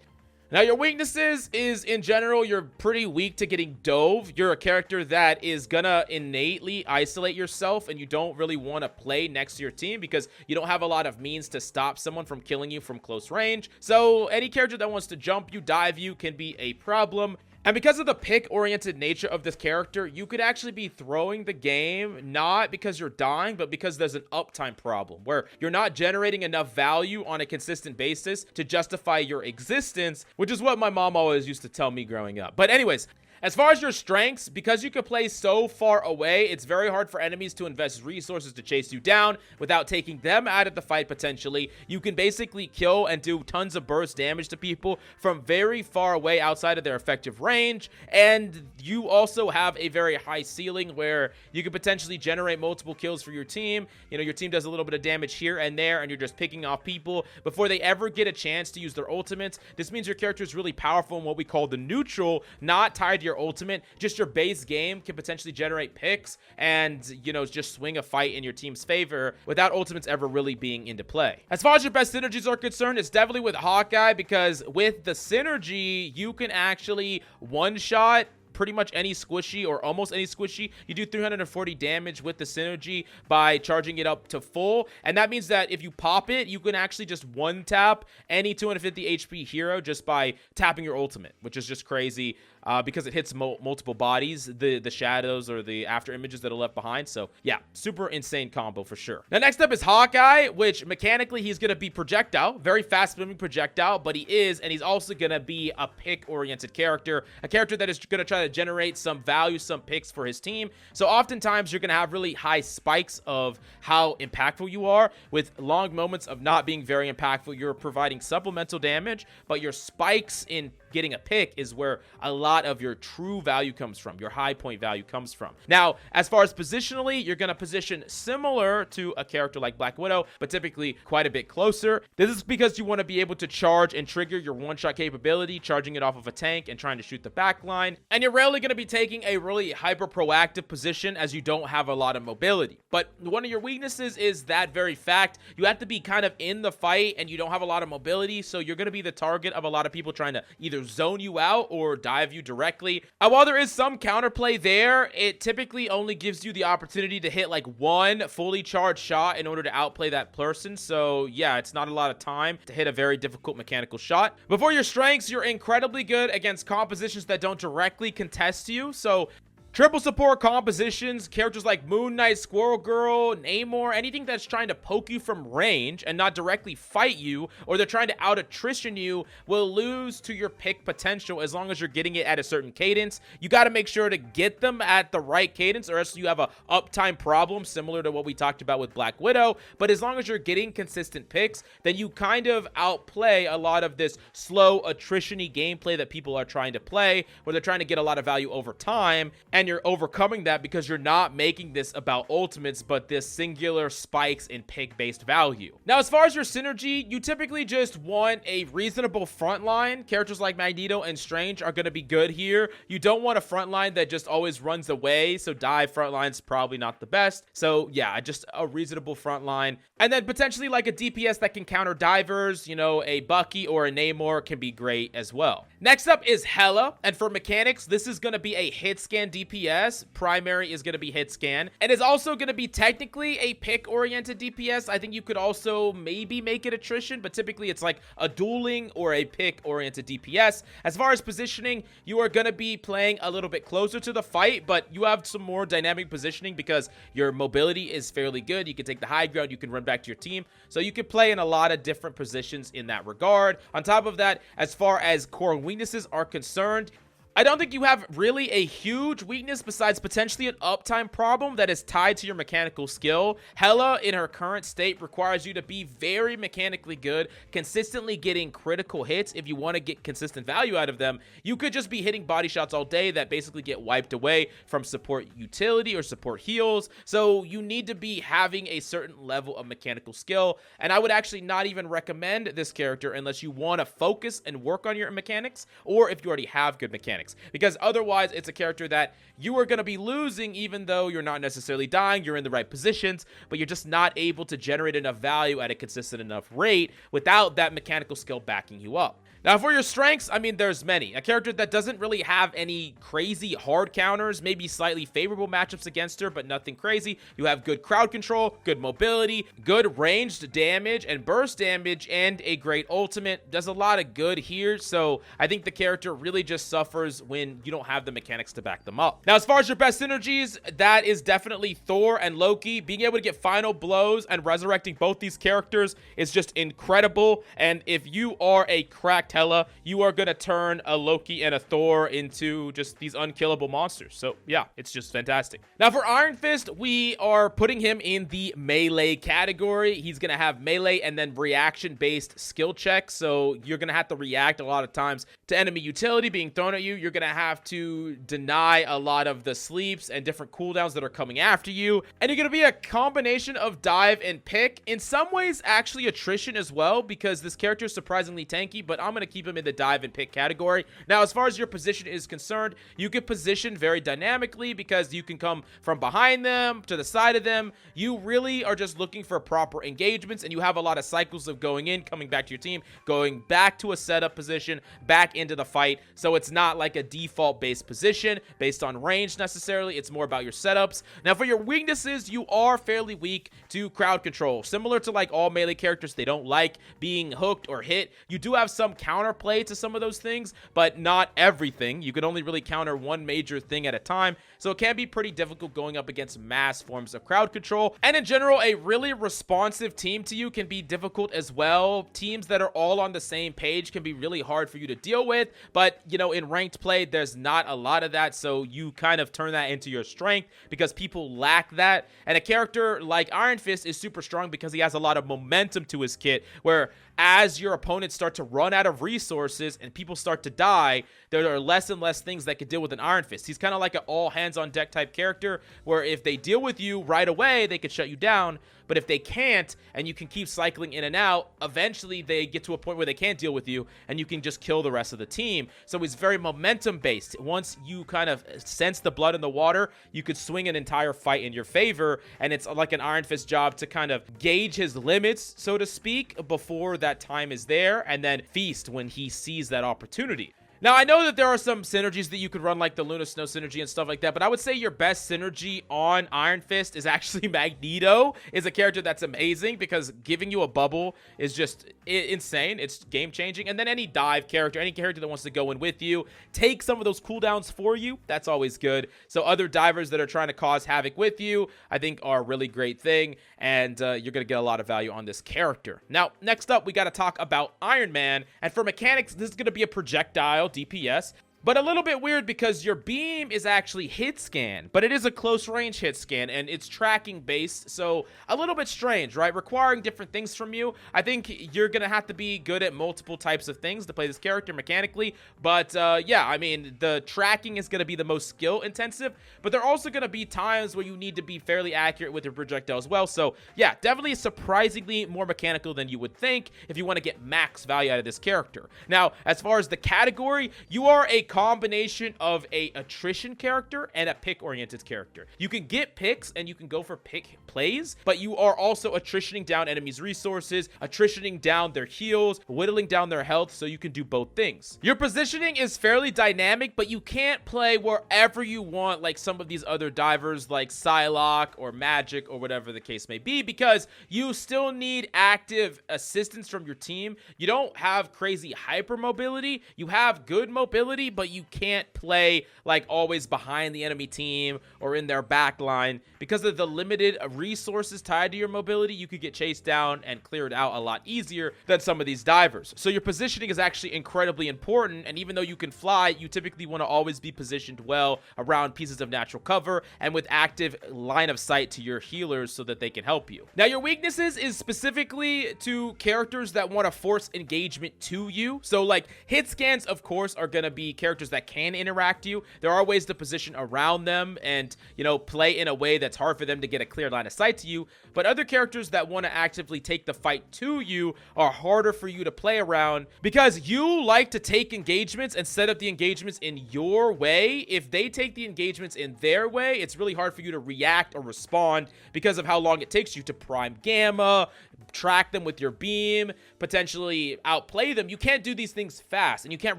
Now, your weaknesses is, in general, you're pretty weak to getting dove. You're a character that is gonna innately isolate yourself, and you don't really want to play next to your team because you don't have a lot of means to stop someone from killing you from close range. So any character that wants to jump you, dive you, can be a problem. And because of the pick-oriented nature of this character, you could actually be throwing the game not because you're dying, but because there's an uptime problem where you're not generating enough value on a consistent basis to justify your existence, which is what my mom always used to tell me growing up. But anyways, as far as your strengths, because you can play so far away, it's very hard for enemies to invest resources to chase you down without taking them out of the fight potentially. You can basically kill and do tons of burst damage to people from very far away outside of their effective range, and you also have a very high ceiling where you can potentially generate multiple kills for your team. You know, your team does a little bit of damage here and there, and you're just picking off people before they ever get a chance to use their ultimates. This means your character is really powerful in what we call the neutral, not tied to your ultimate. Just your base game can potentially generate picks and, you know, just swing a fight in your team's favor without ultimates ever really being into play. As far as your best synergies are concerned, it's definitely with Hawkeye, because with the synergy, you can actually one-shot pretty much any squishy or almost any squishy. You do 340 damage with the synergy by charging it up to full, and that means that if you pop it, you can actually just one tap any 250 HP hero just by tapping your ultimate, which is just crazy. Because it hits multiple bodies, the shadows or the after images that are left behind. So yeah, super insane combo for sure. Now next up is Hawkeye, which mechanically he's gonna be projectile, very fast moving projectile, but he's also gonna be a pick oriented character, a character that is gonna try to generate some value, some picks for his team. So oftentimes you're gonna have really high spikes of how impactful you are, with long moments of not being very impactful. You're providing supplemental damage, but your spikes in getting a pick is where a lot of your true value comes from, your high point value comes from. Now, as far as positionally, you're going to position similar to a character like Black Widow, but typically quite a bit closer. This is because you want to be able to charge and trigger your one-shot capability, charging it off of a tank and trying to shoot the back line. And you're rarely going to be taking a really hyper proactive position as you don't have a lot of mobility. But one of your weaknesses is that very fact. You have to be kind of in the fight and you don't have a lot of mobility, so you're going to be the target of a lot of people trying to either zone you out or dive you directly. While there is some counterplay there, it typically only gives you the opportunity to hit like one fully charged shot in order to outplay that person. So yeah, it's not a lot of time to hit a very difficult mechanical shot. Before your strengths, you're incredibly good against compositions that don't directly contest you. So triple support compositions, characters like Moon Knight, Squirrel Girl, Namor, anything that's trying to poke you from range and not directly fight you, or they're trying to out attrition you, will lose to your pick potential as long as you're getting it at a certain cadence. You got to make sure to get them at the right cadence, or else you have a uptime problem similar to what we talked about with Black Widow. But as long as you're getting consistent picks, then you kind of outplay a lot of this slow attrition-y gameplay that people are trying to play, where they're trying to get a lot of value over time. And and you're overcoming that because you're not making this about ultimates, but this singular spikes in pick based value. Now, as far as your synergy, you typically just want a reasonable front line. Characters like Magneto and Strange are going to be good here. You don't want a front line that just always runs away, so dive front line's probably not the best. So yeah, just a reasonable front line. And then potentially like a DPS that can counter divers, you know, a Bucky or a Namor can be great as well. Next up is HELA, and for mechanics, this is going to be a hit scan DPS. Primary is going to be hit scan, and is also going to be technically a pick-oriented DPS. I think you could also maybe make it attrition, but typically it's like a dueling or a pick-oriented DPS. As far as positioning, you are going to be playing a little bit closer to the fight, but you have some more dynamic positioning because your mobility is fairly good. You can take the high ground, you can run back to your team, so you can play in a lot of different positions in that regard. On top of that, as far as core weaknesses are concerned, I don't think you have really a huge weakness besides potentially an uptime problem that is tied to your mechanical skill. HELA, in her current state, requires you to be very mechanically good, consistently getting critical hits. If you want to get consistent value out of them, you could just be hitting body shots all day that basically get wiped away from support utility or support heals. So you need to be having a certain level of mechanical skill, and I would actually not even recommend this character unless you want to focus and work on your mechanics, or if you already have good mechanics. Because otherwise, it's a character that you are going to be losing even though you're not necessarily dying, you're in the right positions, but you're just not able to generate enough value at a consistent enough rate without that mechanical skill backing you up. Now, for your strengths, I mean, there's many. A character that doesn't really have any crazy hard counters, maybe slightly favorable matchups against her, but nothing crazy. You have good crowd control, good mobility, good ranged damage and burst damage, and a great ultimate. Does a lot of good here, so I think the character really just suffers when you don't have the mechanics to back them up. Now, as far as your best synergies, that is definitely Thor and Loki. Being able to get final blows and resurrecting both these characters is just incredible, and if you are a cracked HELA, you are going to turn a Loki and a Thor into just these unkillable monsters. So yeah, it's just fantastic. Now for Iron Fist, we are putting him in the melee category. He's going to have melee and then reaction based skill checks. So you're going to have to react a lot of times to enemy utility being thrown at you. You're going to have to deny a lot of the sleeps and different cooldowns that are coming after you. And you're going to be a combination of dive and pick. In some ways, actually attrition as well, because this character is surprisingly tanky, but I'm going to keep him in the dive and pick category. Now, as far as your position is concerned, you can position very dynamically because you can come from behind them to the side of them. You really are just looking for proper engagements, and you have a lot of cycles of going in, coming back to your team, going back to a setup position, back into the fight. So it's not like a default based position based on range necessarily. It's more about your setups. Now, for your weaknesses, you are fairly weak to crowd control. Similar to like all melee characters, they don't like being hooked or hit. You do have some counterplay to some of those things, but not everything. You can only really counter one major thing at a time, so it can be pretty difficult going up against mass forms of crowd control. And in general, a really responsive team to you can be difficult as well. Teams that are all on the same page can be really hard for you to deal with, but you know, in ranked play, there's not a lot of that, so you kind of turn that into your strength because people lack that. And a character like Iron Fist is super strong because he has a lot of momentum to his kit, where as your opponents start to run out of resources and people start to die, there are less and less things that can deal with an Iron Fist. He's kind of like an all hands on deck type character, where if they deal with you right away, they could shut you down. But if they can't, and you can keep cycling in and out, eventually they get to a point where they can't deal with you, and you can just kill the rest of the team. So he's very momentum based. Once you kind of sense the blood in the water, you could swing an entire fight in your favor, and it's like an Iron Fist job to kind of gauge his limits, so to speak, before that time is there, and then feast when he sees that opportunity. Now, I know that there are some synergies that you could run, like the Luna Snow synergy and stuff like that, but I would say your best synergy on Iron Fist is actually Magneto. Is a character that's amazing because giving you a bubble is just insane. It's game-changing. And then any dive character, any character that wants to go in with you, take some of those cooldowns for you, that's always good. So other divers that are trying to cause havoc with you, I think are a really great thing, and you're going to get a lot of value on this character. Now, next up, we got to talk about Iron Man, and for mechanics, this is going to be a projectile DPS. But a little bit weird because your beam is actually hit scan, but it is a close range hit scan and it's tracking based, so a little bit strange, right? Requiring different things from you. I think you're gonna have to be good at multiple types of things to play this character mechanically, but yeah, I mean, the tracking is gonna be the most skill intensive, but there are also gonna be times where you need to be fairly accurate with your projectile as well. So yeah, definitely surprisingly more mechanical than you would think if you want to get max value out of this character. Now, as far as the category, you are a combination of a attrition character and a pick oriented character. You can get picks and you can go for pick plays, but you are also attritioning down enemies' resources, attritioning down their heals, whittling down their health, so you can do both things. Your positioning is fairly dynamic, but you can't play wherever you want like some of these other divers like PSYLOKKE or MAGIK or whatever the case may be, because you still need active assistance from your team. You don't have crazy hyper mobility. You have good mobility, but you can't play like always behind the enemy team or in their back line. Because of the limited resources tied to your mobility, you could get chased down and cleared out a lot easier than some of these divers. So your positioning is actually incredibly important, and even though you can fly, you typically want to always be positioned well around pieces of natural cover and with active line of sight to your healers so that they can help you. Now, your weaknesses is specifically to characters that want to force engagement to you. So like hit scans, of course, are going to be characters that can interact you. There are ways to position around them and, you know, play in a way that's hard for them to get a clear line of sight to you. But other characters that want to actively take the fight to you are harder for you to play around because you like to take engagements and set up the engagements in your way. If they take the engagements in their way, it's really hard for you to react or respond because of how long it takes you to prime gamma, track them with your beam, potentially outplay them. You can't do these things fast, and you can't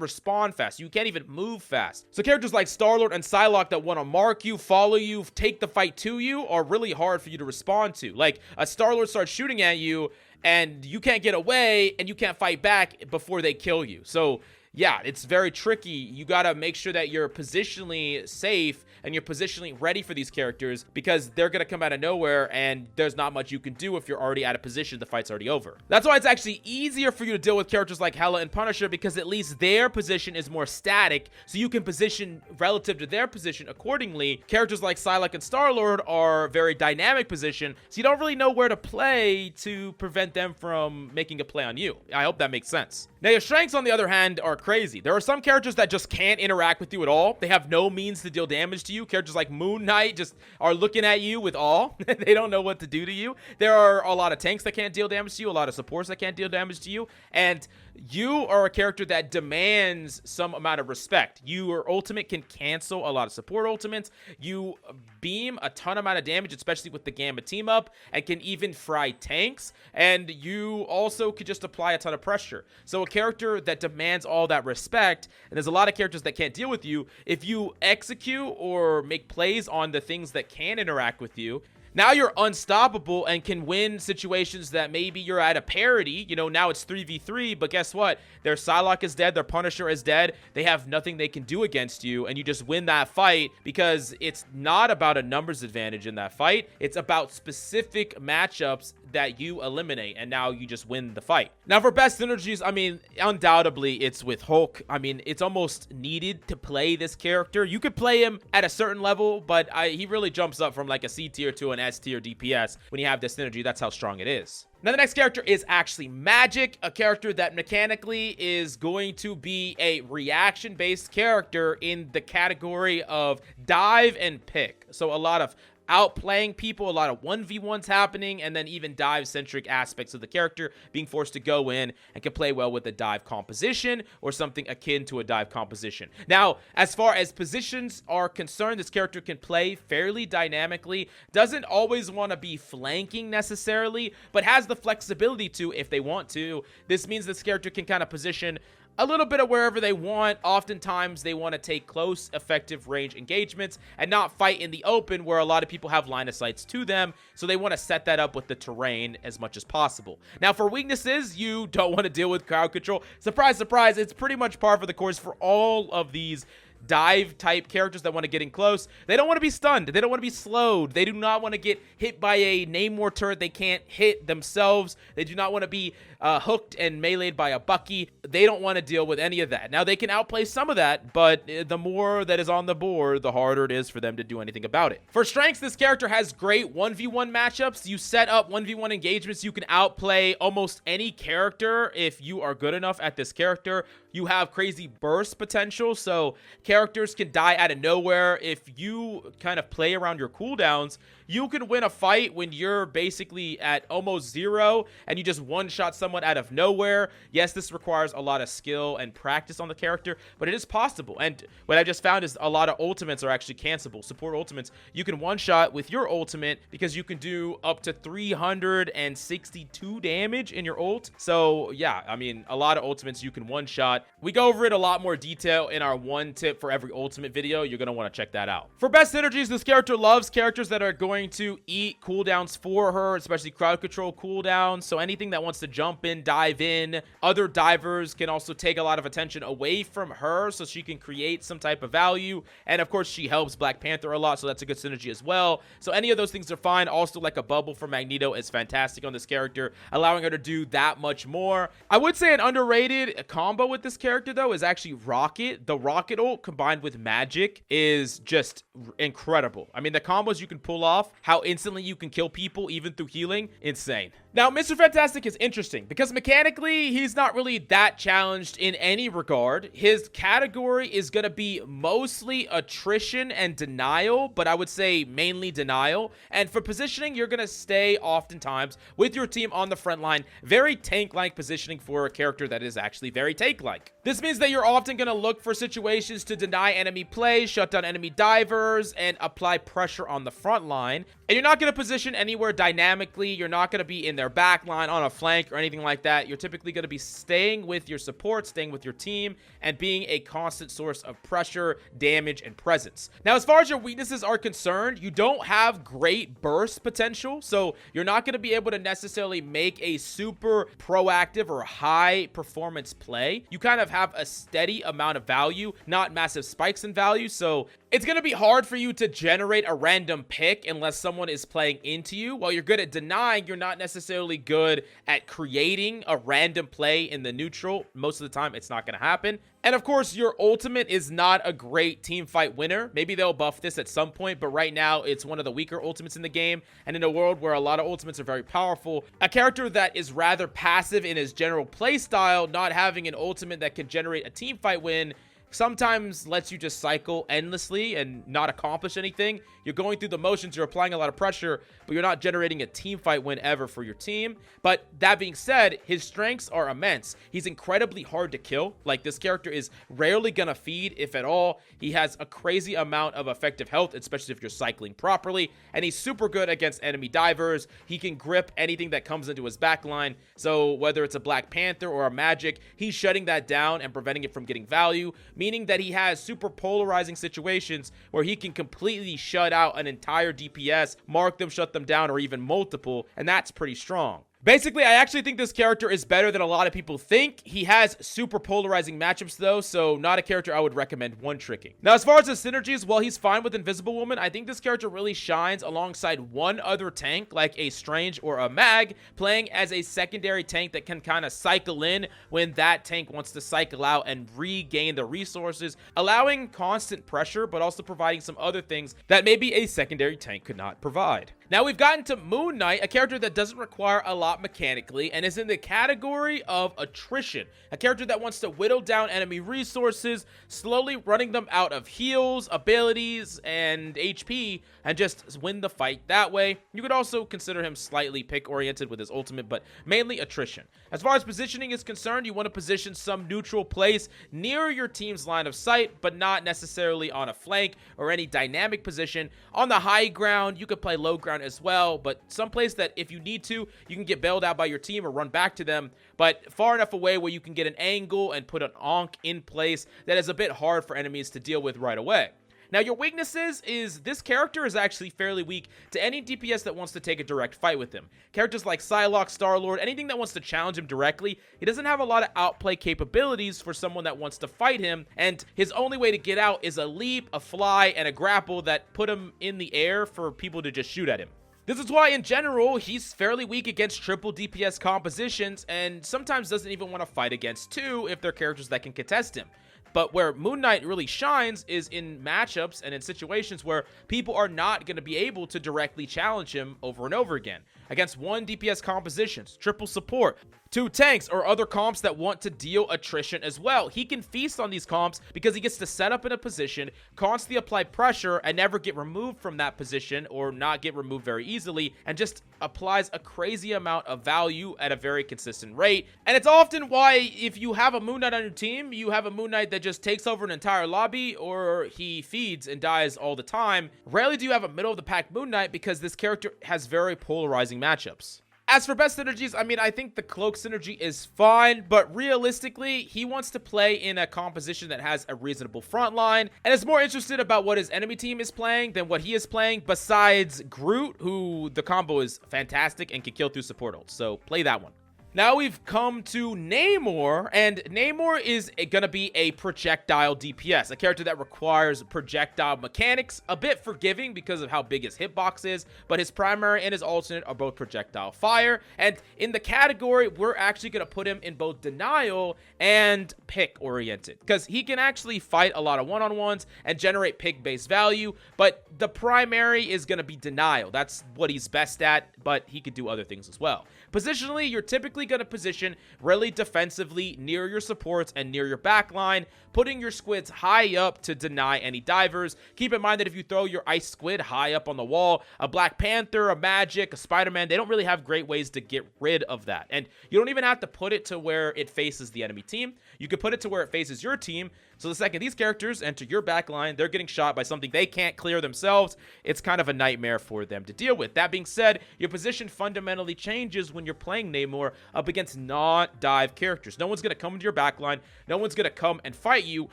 respond fast. You can't even move fast. So characters like Star-Lord and PSYLOKKE that want to mark you, follow you, take the fight to you are really hard for you to respond to. Like a Star-Lord starts shooting at you and you can't get away and you can't fight back before they kill you. So yeah, it's very tricky. You got to make sure that you're positionally safe and you're positionally ready for these characters because they're going to come out of nowhere and there's not much you can do if you're already out of position. The fight's already over. That's why it's actually easier for you to deal with characters like HELA and Punisher because at least their position is more static, so you can position relative to their position accordingly. Characters like PSYLOKKE and Star-Lord are very dynamic position, so you don't really know where to play to prevent them from making a play on you. I hope that makes sense. Now, your strengths, on the other hand, are crazy. There are some characters that just can't interact with you at all. They have no means to deal damage to you. Characters like Moon Knight just are looking at you with awe. They don't know what to do to you. There are a lot of tanks that can't deal damage to you, a lot of supports that can't deal damage to you, and you are a character that demands some amount of respect. Your ultimate can cancel a lot of support ultimates. You beam a ton amount of damage, especially with the Gamma team up, and can even fry tanks. And you also could just apply a ton of pressure. So a character that demands all that respect, and there's a lot of characters that can't deal with you, if you execute or make plays on the things that can interact with you, now you're unstoppable and can win situations that maybe you're at a parity. You know, now it's 3v3, but guess what? Their PSYLOKKE is dead, their Punisher is dead. They have nothing they can do against you, and you just win that fight because it's not about a numbers advantage in that fight. It's about specific matchups that you eliminate, and now you just win the fight. Now, for best synergies, I mean, undoubtedly, it's with Hulk. I mean, it's almost needed to play this character. You could play him at a certain level, but he really jumps up from like a C tier to an S tier DPS when you have this synergy. That's how strong it is. Now, the next character is actually MAGIK, a character that mechanically is going to be a reaction-based character in the category of dive and pick. So a lot of outplaying people, a lot of 1v1s happening, and then even dive-centric aspects of the character being forced to go in and can play well with a dive composition or something akin to a dive composition. Now, as far as positions are concerned, this character can play fairly dynamically, doesn't always want to be flanking necessarily, but has the flexibility to if they want to. This means this character can kind of position a little bit of wherever they want. Oftentimes, they want to take close, effective range engagements and not fight in the open where a lot of people have line of sights to them. So they want to set that up with the terrain as much as possible. Now, for weaknesses, you don't want to deal with crowd control. Surprise, surprise, it's pretty much par for the course for all of these dive type characters that want to get in close. They don't want to be stunned. They don't want to be slowed. They do not want to get hit by a Namor turret they can't hit themselves. They do not want to be hooked and meleeed by a Bucky. They don't want to deal with any of that. Now, they can outplay some of that, but the more that is on the board, the harder it is for them to do anything about it. For strengths, this character has great 1v1 matchups. You set up 1v1 engagements. You can outplay almost any character if you are good enough at this character. You have crazy burst potential, so characters can die out of nowhere. If you kind of play around your cooldowns, you can win a fight when you're basically at almost 0 and you just one-shot someone out of nowhere. Yes, this requires a lot of skill and practice on the character, but it is possible. And what I just found is a lot of ultimates are actually cancelable. Support ultimates, you can one-shot with your ultimate because you can do up to 362 damage in your ult. So yeah, I mean, a lot of ultimates you can one-shot. We go over it a lot more detail in our one tip for every ultimate video. You're going to want to check that out. For best synergies, this character loves characters that are going to eat cooldowns for her, especially crowd control cooldowns. So anything that wants to jump in, dive in. Other divers can also take a lot of attention away from her so she can create some type of value. And of course, she helps Black Panther a lot, so that's a good synergy as well. So any of those things are fine. Also, like a bubble for Magneto is fantastic on this character, allowing her to do that much more. I would say an underrated combo with this character, though, is actually Rocket. The Rocket ult combined with Magik is just incredible. I mean, the combos you can pull off, how instantly you can kill people even through healing, insane. Now, Mr. Fantastic is interesting because mechanically, he's not really that challenged in any regard. His category is going to be mostly attrition and denial, but I would say mainly denial. And for positioning, you're going to stay oftentimes with your team on the front line. Very tank-like positioning for a character that is actually very tank-like. This means that you're often going to look for situations to deny enemy plays, shut down enemy divers, and apply pressure on the front line. And you're not going to position anywhere dynamically. You're not going to be in their back line on a flank or anything like that. You're typically going to be staying with your support, staying with your team, and being a constant source of pressure, damage, and presence. Now, as far as your weaknesses are concerned, you don't have great burst potential, so you're not going to be able to necessarily make a super proactive or high performance play. You kind of have a steady amount of value, not massive spikes in value, so it's going to be hard for you to generate a random pick unless someone is playing into you. While you're good at denying, you're not necessarily good at creating a random play in the neutral. Most of the time, it's not going to happen. And of course, your ultimate is not a great team fight winner. Maybe they'll buff this at some point, but right now, it's one of the weaker ultimates in the game. And in a world where a lot of ultimates are very powerful, a character that is rather passive in his general play style, not having an ultimate that can generate a team fight win, sometimes lets you just cycle endlessly and not accomplish anything. You're going through the motions, you're applying a lot of pressure, but you're not generating a team fight win ever for your team. But that being said, his strengths are immense. He's incredibly hard to kill. Like, this character is rarely gonna feed, if at all. He has a crazy amount of effective health, especially if you're cycling properly. And he's super good against enemy divers. He can grip anything that comes into his backline. So whether it's a Black Panther or a Magik, he's shutting that down and preventing it from getting value, meaning that he has super polarizing situations where he can completely shut out an entire DPS, mark them, shut them down, or even multiple, and that's pretty strong. Basically, I actually think this character is better than a lot of people think. He has super polarizing matchups, though, so not a character I would recommend one-tricking. Now, as far as the synergies, while he's fine with Invisible Woman, I think this character really shines alongside one other tank, like a Strange or a Mag, playing as a secondary tank that can kind of cycle in when that tank wants to cycle out and regain the resources, allowing constant pressure, but also providing some other things that maybe a secondary tank could not provide. Now, we've gotten to Moon Knight, a character that doesn't require a lot mechanically and is in the category of attrition. A character that wants to whittle down enemy resources, slowly running them out of heals, abilities, and HP, and just win the fight that way. You could also consider him slightly pick-oriented with his ultimate, but mainly attrition. As far as positioning is concerned, you want to position some neutral place near your team's line of sight, but not necessarily on a flank or any dynamic position. On the high ground, you could play low ground as well, but someplace that if you need to, you can get bailed out by your team or run back to them, but far enough away where you can get an angle and put an onk in place that is a bit hard for enemies to deal with right away. Now, your weaknesses is this character is actually fairly weak to any DPS that wants to take a direct fight with him. Characters like PSYLOKKE, Star-Lord, anything that wants to challenge him directly, he doesn't have a lot of outplay capabilities for someone that wants to fight him, and his only way to get out is a leap, a fly, and a grapple that put him in the air for people to just shoot at him. This is why, in general, he's fairly weak against triple DPS compositions, and sometimes doesn't even want to fight against 2 if they're characters that can contest him. But where Moon Knight really shines is in matchups and in situations where people are not going to be able to directly challenge him over and over again. Against 1 DPS compositions, triple support, 2 tanks, or other comps that want to deal attrition as well. He can feast on these comps because he gets to set up in a position, constantly apply pressure, and never get removed from that position or not get removed very easily, and just applies a crazy amount of value at a very consistent rate. And it's often why if you have a Moon Knight on your team, you have a Moon Knight that just takes over an entire lobby, or he feeds and dies all the time. Rarely do you have a middle of the pack Moon Knight because this character has very polarizing matchups. As for best synergies, I mean, I think the Cloak synergy is fine, but realistically, he wants to play in a composition that has a reasonable front line, and is more interested about what his enemy team is playing than what he is playing, besides GROOT, who the combo is fantastic and can kill through support ults, so play that one. Now we've come to NAMOR, and NAMOR is gonna be a projectile DPS, a character that requires projectile mechanics, a bit forgiving because of how big his hitbox is, but his primary and his alternate are both projectile fire, and in the category, we're actually gonna put him in both denial and pick oriented, because he can actually fight a lot of one-on-ones and generate pick-based value, but the primary is gonna be denial. That's what he's best at, but he could do other things as well. Positionally, you're typically going to position really defensively near your supports and near your backline, putting your squids high up to deny any divers. Keep in mind that if you throw your ice squid high up on the wall, a Black Panther, a Magik, a Spider-Man, they don't really have great ways to get rid of that. And you don't even have to put it to where it faces the enemy team. You can put it to where it faces your team. So the second these characters enter your backline, they're getting shot by something they can't clear themselves. It's kind of a nightmare for them to deal with. That being said, your position fundamentally changes when you're playing NAMOR up against non-dive characters. No one's going to come into your backline. No one's going to come and fight you.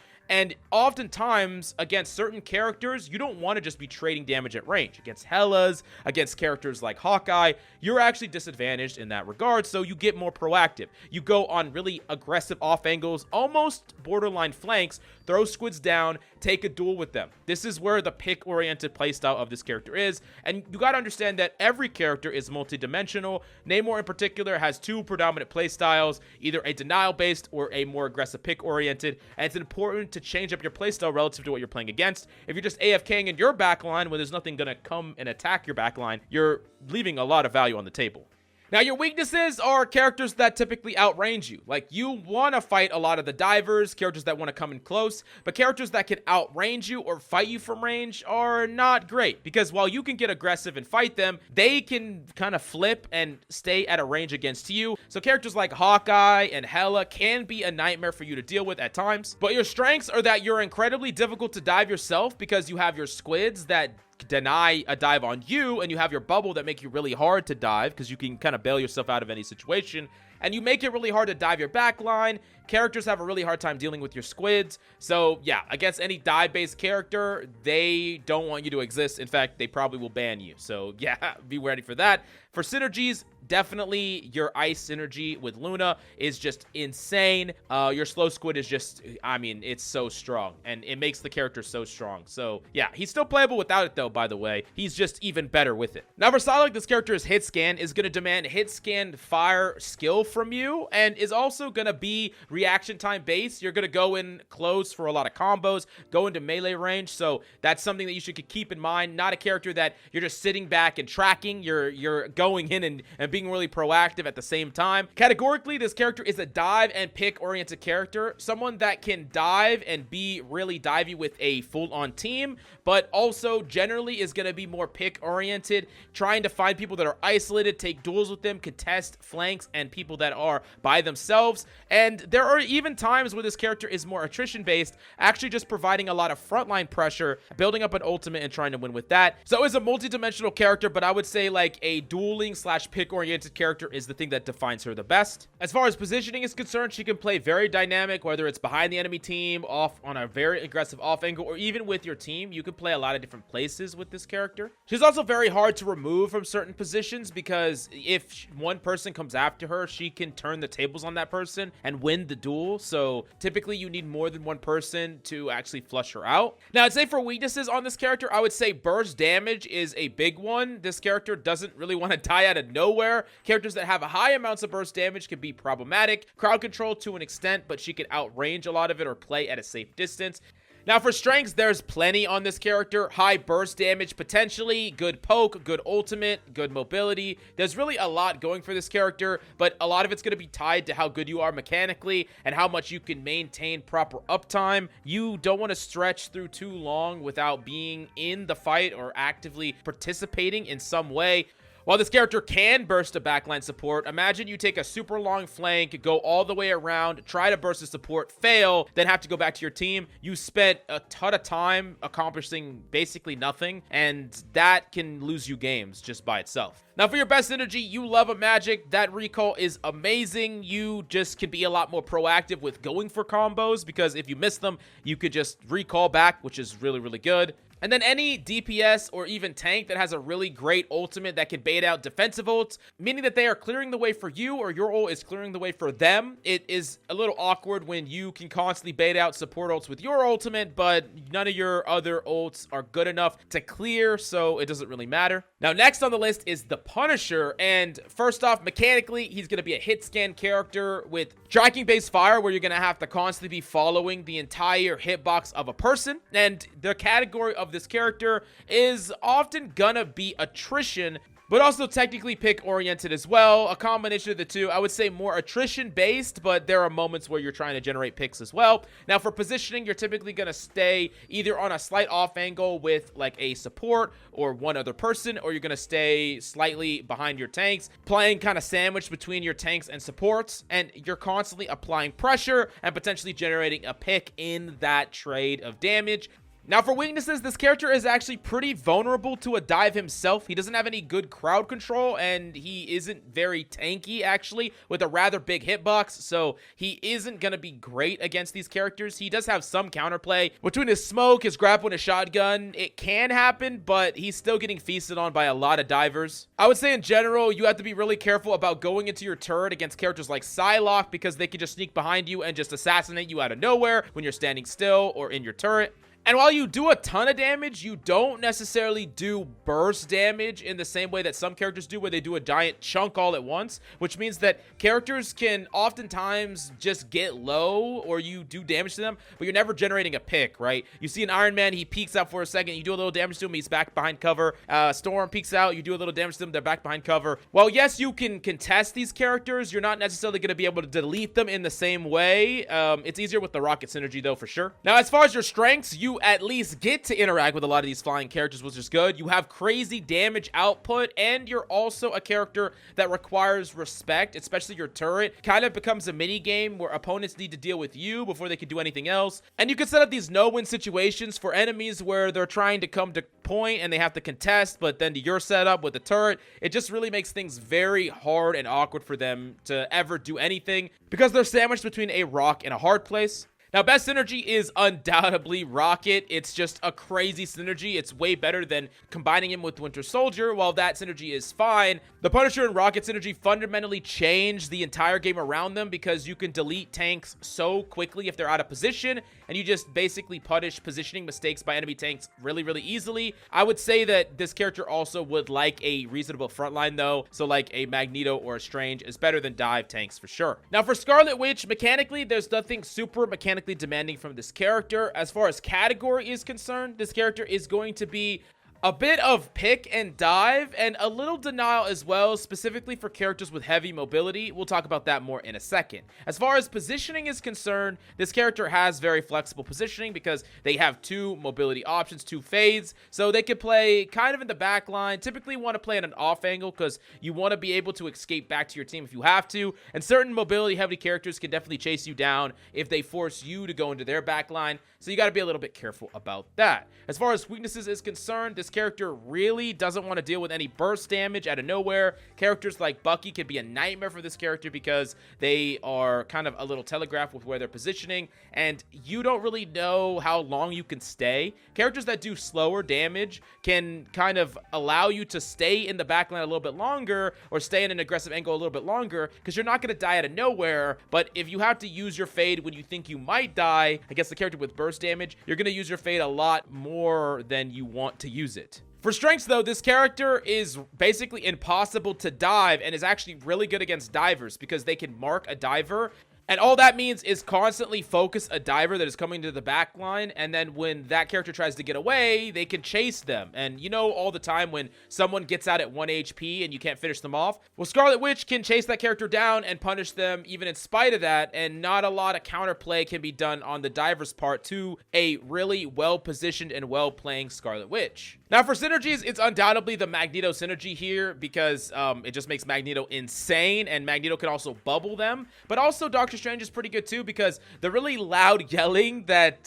And oftentimes, against certain characters, you don't want to just be trading damage at range. Against HELAs, against characters like HAWKEYE, you're actually disadvantaged in that regard, so you get more proactive. You go on really aggressive off angles, almost borderline flanks, throw squids down, take a duel with them. This is where the pick-oriented playstyle of this character is, and you got to understand that every character is multi-dimensional. NAMOR in particular has 2 predominant playstyles, either a denial-based or a more aggressive pick-oriented, and it's important to change up your playstyle relative to what you're playing against. If you're just AFKing in your backline when there's nothing gonna come and attack your backline, you're leaving a lot of value on the table. Now, your weaknesses are characters that typically outrange you. Like, you want to fight a lot of the divers, characters that want to come in close, but characters that can outrange you or fight you from range are not great, because while you can get aggressive and fight them, they can kind of flip and stay at a range against you. So characters like HAWKEYE and HELA can be a nightmare for you to deal with at times, but your strengths are that you're incredibly difficult to dive yourself because you have your squids that deny a dive on you, and you have your bubble that make you really hard to dive because you can kind of bail yourself out of any situation, and you make it really hard to dive your backline. Characters have a really hard time dealing with your squids. So yeah, against any dive-based character, they don't want you to exist. In fact, they probably will ban you. So yeah, be ready for that. For synergies, definitely your ice synergy with Luna is just insane. Your slow squid is just, I mean, it's so strong, and it makes the character so strong. So yeah, he's still playable without it though, by the way. He's just even better with it. Now for PSYLOKKE, this character's hit scan is going to demand hit scan fire skill from you, and is also going to be reaction time based. You're going to go in close for a lot of combos, go into melee range, so that's something that you should keep in mind. Not a character that you're just sitting back and tracking. You're going in and being really proactive at the same time. Categorically, this character is a dive and pick oriented character, someone that can dive and be really divey with a full-on team, but also generally is going to be more pick oriented, trying to find people that are isolated, take duels with them, contest flanks, and people that are by themselves. And there are even times where this character is more attrition based, actually just providing a lot of frontline pressure, building up an ultimate and trying to win with that. So it's a multi-dimensional character, but I would say like a dueling slash pick oriented oriented character is the thing that defines her the best. As far as positioning is concerned, she can play very dynamic, whether it's behind the enemy team, off on a very aggressive off angle, or even with your team. You can play a lot of different places with this character. She's also very hard to remove from certain positions because if one person comes after her, she can turn the tables on that person and win the duel. So typically you need more than one person to actually flush her out. Now, I'd say for weaknesses on this character, I would say burst damage is a big one. This character doesn't really want to die out of nowhere. Characters that have high amounts of burst damage can be problematic. Crowd control to an extent, but she can outrange a lot of it or play at a safe distance. Now, for strengths, there's plenty on this character. High burst damage, potentially. Good poke, good ultimate, good mobility. There's really a lot going for this character, but a lot of it's going to be tied to how good you are mechanically and how much you can maintain proper uptime. You don't want to stretch through too long without being in the fight or actively participating in some way. While this character can burst a backline support, imagine you take a super long flank, go all the way around, try to burst a support, fail, then have to go back to your team. You spent a ton of time accomplishing basically nothing, and that can lose you games just by itself. Now, for your best energy, you love a Magik. That recall is amazing. You just can be a lot more proactive with going for combos because if you miss them, you could just recall back, which is really, really good. And then any DPS or even tank that has a really great ultimate that can bait out defensive ults, meaning that they are clearing the way for you or your ult is clearing the way for them. It is a little awkward when you can constantly bait out support ults with your ultimate, but none of your other ults are good enough to clear, so it doesn't really matter. Now, next on the list is the Punisher, and first off, mechanically, he's going to be a hit scan character with tracking-based fire, where you're going to have to constantly be following the entire hitbox of a person, and the category of this character is often gonna be attrition, but also technically pick oriented as well. A combination of the two. I would say more attrition based, but there are moments where you're trying to generate picks as well. Now, for positioning, you're typically going to stay either on a slight off angle with like a support or one other person, or you're going to stay slightly behind your tanks, playing kind of sandwiched between your tanks and supports, and you're constantly applying pressure and potentially generating a pick in that trade of damage. Now, for weaknesses, this character is actually pretty vulnerable to a dive himself. He doesn't have any good crowd control, and he isn't very tanky, actually, with a rather big hitbox, so he isn't going to be great against these characters. He does have some counterplay. Between his smoke, his grapple, and his shotgun, it can happen, but he's still getting feasted on by a lot of divers. I would say, in general, you have to be really careful about going into your turret against characters like PSYLOKKE, because they can just sneak behind you and just assassinate you out of nowhere when you're standing still or in your turret. And while you do a ton of damage, you don't necessarily do burst damage in the same way that some characters do, where they do a giant chunk all at once, which means that characters can oftentimes just get low or you do damage to them, but you're never generating a pick, right? You see an Iron Man, he peeks out for a second, you do a little damage to him, he's back behind cover. Storm peeks out, you do a little damage to them, they're back behind cover. While yes, you can contest these characters, you're not necessarily going to be able to delete them in the same way. It's easier with the rocket synergy though, for sure. Now, as far as your strengths, you at least get to interact with a lot of these flying characters, which is good. You have crazy damage output, and you're also a character that requires respect, especially your turret. Kind of becomes a mini game where opponents need to deal with you before they can do anything else. And you can set up these no-win situations for enemies where they're trying to come to point and they have to contest, but then to your setup with the turret, it just really makes things very hard and awkward for them to ever do anything because they're sandwiched between a rock and a hard place. Now, best synergy is undoubtedly Rocket. It's just a crazy synergy. It's way better than combining him with Winter Soldier. While that synergy is fine, the Punisher and Rocket synergy fundamentally change the entire game around them because you can delete tanks so quickly if they're out of position, and you just basically punish positioning mistakes by enemy tanks really, really easily. I would say that this character also would like a reasonable frontline, though, so like a Magneto or a Strange is better than dive tanks for sure. Now, for Scarlet Witch, mechanically, there's nothing super mechanically demanding from this character. As far as category is concerned, this character is going to be a bit of pick and dive and a little denial as well, specifically for characters with heavy mobility. We'll talk about that more in a second. As far as positioning is concerned, this character has very flexible positioning because they have two mobility options, two fades, so they could play kind of in the back line. Typically want to play at an off angle because you want to be able to escape back to your team if you have to, and certain mobility heavy characters can definitely chase you down if they force you to go into their back line, so you got to be a little bit careful about that. As far as weaknesses is concerned, this character really doesn't want to deal with any burst damage out of nowhere. Characters like Bucky could be a nightmare for this character because they are kind of a little telegraphed with where they're positioning, and you don't really know how long you can stay. Characters that do slower damage can kind of allow you to stay in the backline a little bit longer, or stay in an aggressive angle a little bit longer, because you're not going to die out of nowhere. But if you have to use your fade when you think you might die against the character with burst damage, you're going to use your fade a lot more than you want to use it. For strengths, though, this character is basically impossible to dive, and is actually really good against divers because they can mark a diver. And all that means is constantly focus a diver that is coming to the back line, and then when that character tries to get away, they can chase them. And you know, all the time when someone gets out at 1 HP and you can't finish them off, well, Scarlet Witch can chase that character down and punish them even in spite of that, and not a lot of counterplay can be done on the diver's part to a really well-positioned and well-playing Scarlet Witch. Now, for synergies, it's undoubtedly the Magneto synergy here, because it just makes Magneto insane, and Magneto can also bubble them. But also, Doctor Strange is pretty good too, because the really loud yelling that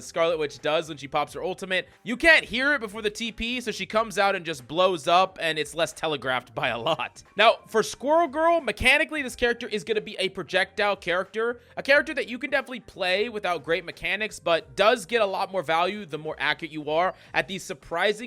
Scarlet Witch does when she pops her ultimate, you can't hear it before the TP, so she comes out and just blows up, and it's less telegraphed by a lot. Now, for Squirrel Girl, mechanically, this character is going to be a projectile character, a character that you can definitely play without great mechanics, but does get a lot more value the more accurate you are at these surprisingly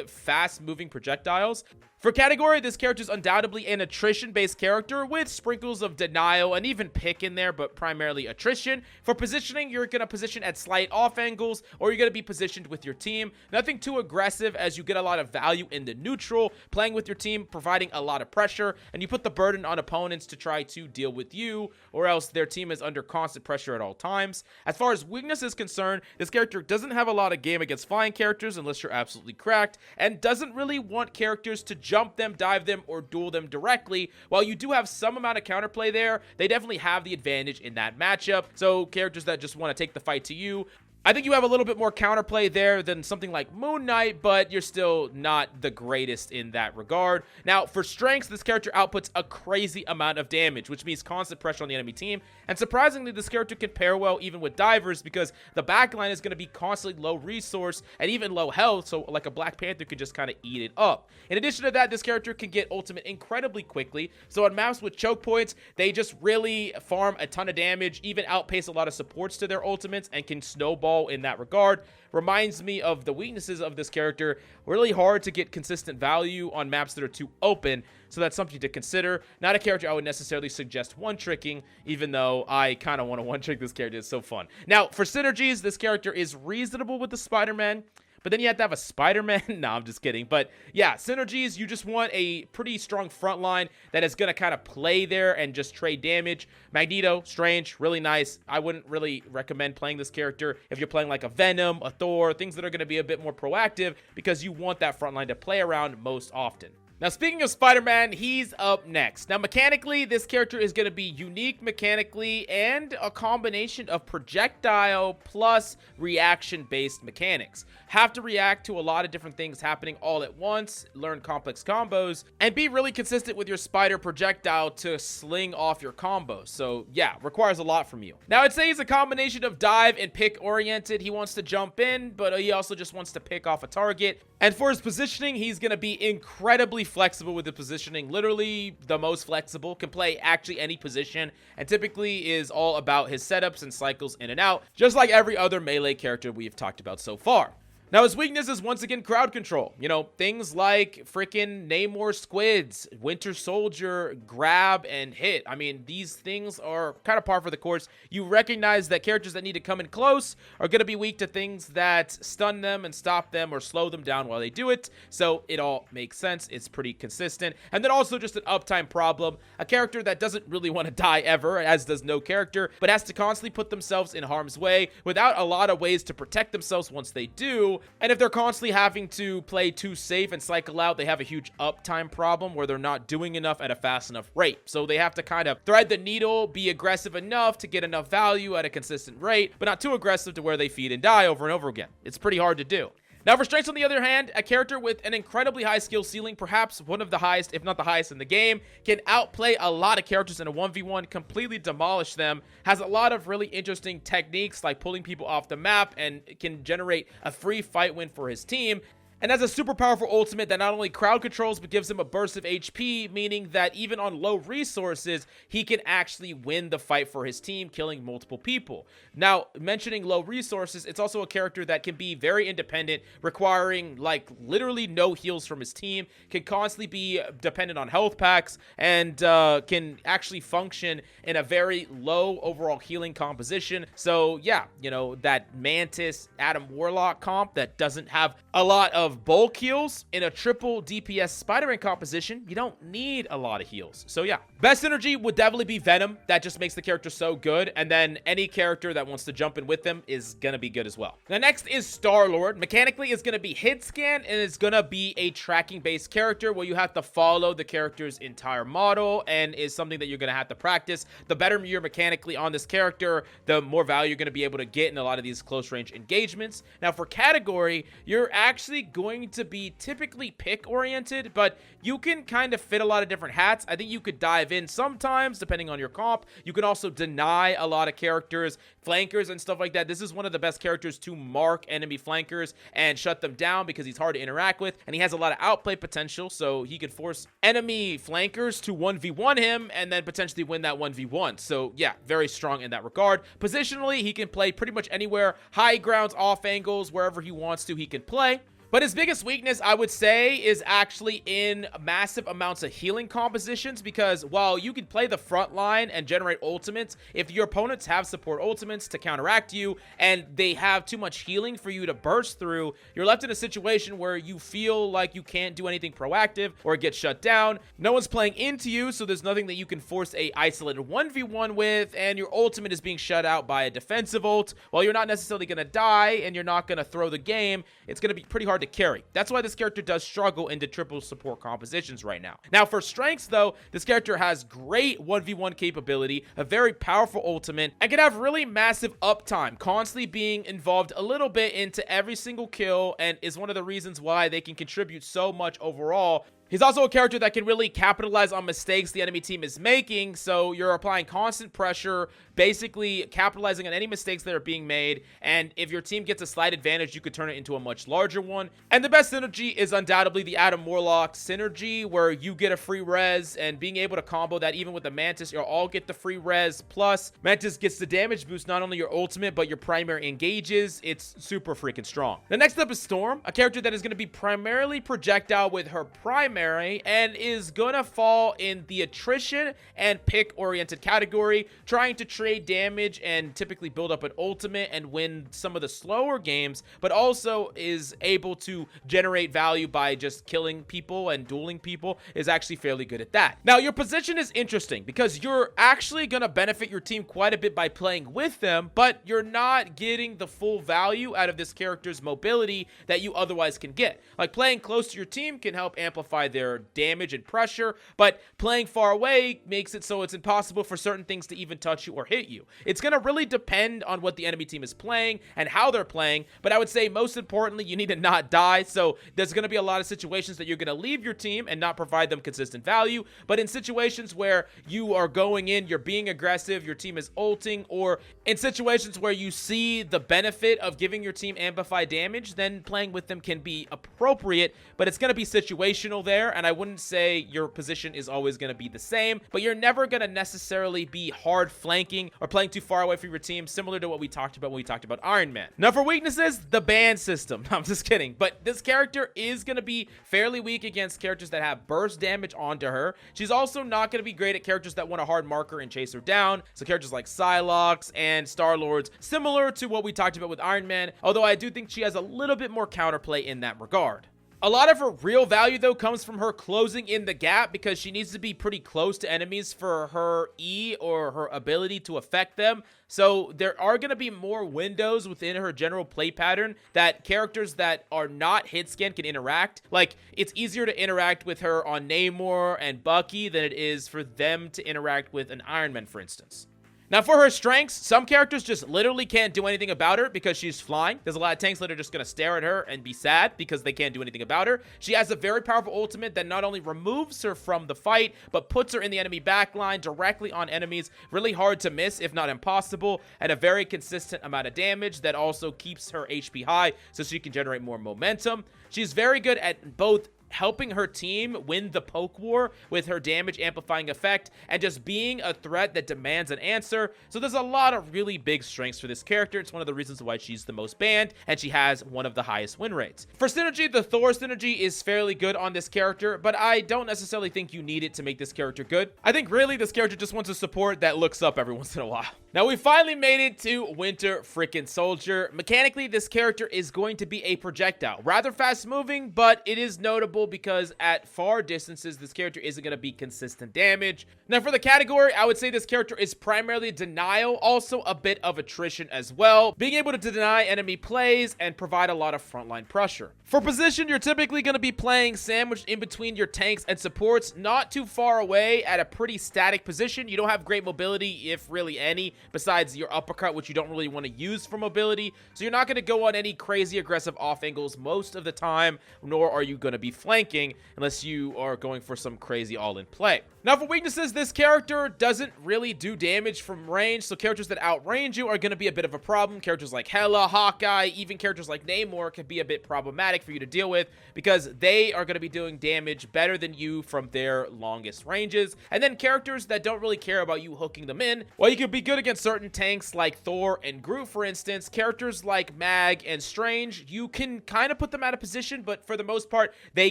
fast-moving projectiles. For category, this character is undoubtedly an attrition-based character with sprinkles of denial and even pick in there, but primarily attrition. For positioning, you're going to position at slight off angles, or you're going to be positioned with your team. Nothing too aggressive, as you get a lot of value in the neutral, playing with your team, providing a lot of pressure, and you put the burden on opponents to try to deal with you, or else their team is under constant pressure at all times. As far as weakness is concerned, this character doesn't have a lot of game against flying characters unless you're absolutely cracked, and doesn't really want characters to jump them, dive them, or duel them directly. While you do have some amount of counterplay there, they definitely have the advantage in that matchup. So characters that just want to take the fight to you, I think you have a little bit more counterplay there than something like Moon Knight, but you're still not the greatest in that regard. Now, for strengths, this character outputs a crazy amount of damage, which means constant pressure on the enemy team. And surprisingly, this character can pair well even with divers, because the backline is going to be constantly low resource and even low health, so like a Black Panther could just kind of eat it up. In addition to that, this character can get ultimate incredibly quickly, so on maps with choke points, they just really farm a ton of damage, even outpace a lot of supports to their ultimates, and can snowball in that regard. Reminds me of the weaknesses of this character. Really hard to get consistent value on maps that are too open, so that's something to consider. Not a character I would necessarily suggest one-tricking, even though I kind of want to one-trick this character. It's so fun. Now, for synergies, this character is reasonable with the Spider-Man, but then you have to have a Spider-Man. No, I'm just kidding. But yeah, synergies, you just want a pretty strong front line that is going to kind of play there and just trade damage. Magneto, Strange, really nice. I wouldn't really recommend playing this character if you're playing like a Venom, a Thor, things that are going to be a bit more proactive, because you want that front line to play around most often. Now, speaking of Spider-Man, he's up next. Now, mechanically, this character is going to be unique mechanically and a combination of projectile plus reaction-based mechanics. Have to react to a lot of different things happening all at once, learn complex combos, and be really consistent with your spider projectile to sling off your combos. So, yeah, requires a lot from you. Now, I'd say he's a combination of dive and pick-oriented. He wants to jump in, but he also just wants to pick off a target. And for his positioning, he's going to be incredibly flexible with the positioning, literally the most flexible, can play actually any position, and typically is all about his setups and cycles in and out, just like every other melee character we have talked about so far. Now, his weakness is once again crowd control. You know, things like freaking Namor squids, Winter Soldier, grab and hit. I mean, these things are kind of par for the course. You recognize that characters that need to come in close are going to be weak to things that stun them and stop them or slow them down while they do it. So it all makes sense. It's pretty consistent. And then also just an uptime problem. A character that doesn't really want to die ever, as does no character, but has to constantly put themselves in harm's way without a lot of ways to protect themselves once they do. And if they're constantly having to play too safe and cycle out, they have a huge uptime problem where they're not doing enough at a fast enough rate. So they have to kind of thread the needle, be aggressive enough to get enough value at a consistent rate, but not too aggressive to where they feed and die over and over again. It's pretty hard to do. Now, for strengths, on the other hand, a character with an incredibly high skill ceiling, perhaps one of the highest, if not the highest in the game, can outplay a lot of characters in a 1v1, completely demolish them, has a lot of really interesting techniques like pulling people off the map, and can generate a free fight win for his team. and has a super powerful ultimate that not only crowd controls but gives him a burst of HP, meaning that even on low resources, he can actually win the fight for his team, killing multiple people. Now, mentioning low resources, it's also a character that can be very independent, requiring like literally no heals from his team, can constantly be dependent on health packs, and can actually function in a very low overall healing composition. So yeah, you know, that Mantis Adam Warlock comp that doesn't have a lot of bulk heals in a triple DPS Spider-Man composition, you don't need a lot of heals. So yeah, best synergy would definitely be Venom. That just makes the character so good, and then any character that wants to jump in with them is gonna be good as well. Now next is Star-Lord. Mechanically, it's gonna be HITSCAN, and it's gonna be a tracking based character where you have to follow the character's entire model, and is something that you're gonna have to practice. The better you're mechanically on this character, the more value you're gonna be able to get in a lot of these close range engagements. Now for category, you're actually going to be typically pick oriented, but you can kind of fit a lot of different hats. I think you could dive in sometimes depending on your comp. You can also deny a lot of characters, flankers and stuff like that. This is one of the best characters to mark enemy flankers and shut them down because he's hard to interact with, and he has a lot of outplay potential, so he could force enemy flankers to 1v1 him and then potentially win that 1v1. So yeah, very strong in that regard. Positionally, he can play pretty much anywhere, high grounds, off angles, wherever he wants to, he can play. But his biggest weakness, I would say, is actually in massive amounts of healing compositions, because while you can play the front line and generate ultimates, if your opponents have support ultimates to counteract you and they have too much healing for you to burst through, you're left in a situation where you feel like you can't do anything proactive or get shut down. No one's playing into you, so there's nothing that you can force a isolated 1v1 with, and your ultimate is being shut out by a defensive ult. While you're not necessarily going to die and you're not going to throw the game, it's going to be pretty hard to carry. That's why this character does struggle into triple support compositions right now. Now for strengths though, this character has great 1v1 capability, a very powerful ultimate, and can have really massive uptime, constantly being involved a little bit into every single kill, and is one of the reasons why they can contribute so much overall. He's also a character that can really capitalize on mistakes the enemy team is making, so you're applying constant pressure, basically capitalizing on any mistakes that are being made, and if your team gets a slight advantage, you could turn it into a much larger one. And the best synergy is undoubtedly the Adam Warlock synergy, where you get a free res, and being able to combo that even with the Mantis, you'll all get the free res, plus Mantis gets the damage boost, not only your ultimate, but your primary engages. It's super freaking strong. The next up is Storm, a character that is going to be primarily projectile with her primary, and is gonna fall in the attrition and pick oriented category, trying to trade damage and typically build up an ultimate and win some of the slower games, but also is able to generate value by just killing people and dueling people, is actually fairly good at that. Now your position is interesting because you're actually gonna benefit your team quite a bit by playing with them, but you're not getting the full value out of this character's mobility that you otherwise can get. Like playing close to your team can help amplify their damage and pressure, but playing far away makes it so it's impossible for certain things to even touch you or hit you. It's going to really depend on what the enemy team is playing and how they're playing, but I would say most importantly, you need to not die. So there's going to be a lot of situations that you're going to leave your team and not provide them consistent value, but in situations where you are going in, you're being aggressive, your team is ulting, or in situations where you see the benefit of giving your team amplified damage, then playing with them can be appropriate, but it's going to be situational there. And I wouldn't say your position is always going to be the same, but you're never going to necessarily be hard flanking or playing too far away from your team, similar to what we talked about when we talked about Iron Man. Now for weaknesses, the ban system. I'm just kidding, but this character is going to be fairly weak against characters that have burst damage onto her. She's also not going to be great at characters that want a hard marker and chase her down, so characters like PSYLOKKE and Star-Lords, similar to what we talked about with Iron Man, although I do think she has a little bit more counterplay in that regard. A lot of her real value, though, comes from her closing in the gap, because she needs to be pretty close to enemies for her E or her ability to affect them. So there are going to be more windows within her general play pattern that characters that are not HITSCAN can interact. Like, it's easier to interact with her on Namor and Bucky than it is for them to interact with an Iron Man, for instance. Now for her strengths, some characters just literally can't do anything about her because she's flying. There's a lot of tanks that are just going to stare at her and be sad because they can't do anything about her. She has a very powerful ultimate that not only removes her from the fight, but puts her in the enemy backline directly on enemies. Really hard to miss, if not impossible, at a very consistent amount of damage that also keeps her HP high so she can generate more momentum. She's very good at both helping her team win the poke war with her damage amplifying effect and just being a threat that demands an answer. So there's a lot of really big strengths for this character. It's one of the reasons why she's the most banned, and she has one of the highest win rates. For synergy, the Thor synergy is fairly good on this character, but I don't necessarily think you need it to make this character good. I think really this character just wants a support that looks up every once in a while. Now we finally made it to Winter Frickin' Soldier. Mechanically, this character is going to be a projectile. Rather fast moving, but it is notable because at far distances, this character isn't going to be consistent damage. Now for the category, I would say this character is primarily denial, also a bit of attrition as well, being able to deny enemy plays and provide a lot of frontline pressure. For position, you're typically going to be playing sandwiched in between your tanks and supports, not too far away at a pretty static position. You don't have great mobility, if really any, besides your uppercut, which you don't really want to use for mobility. So you're not going to go on any crazy aggressive off angles most of the time, nor are you going to be flanking unless you are going for some crazy all-in play. Now for weaknesses, this character doesn't really do damage from range, so characters that outrange you are going to be a bit of a problem. Characters like HELA, HAWKEYE, even characters like NAMOR can be a bit problematic for you to deal with because they are going to be doing damage better than you from their longest ranges. And then characters that don't really care about you hooking them in, while you could be good against certain tanks like THOR and GROOT, for instance, characters like MAG and Strange, you can kind of put them out of position, but for the most part, they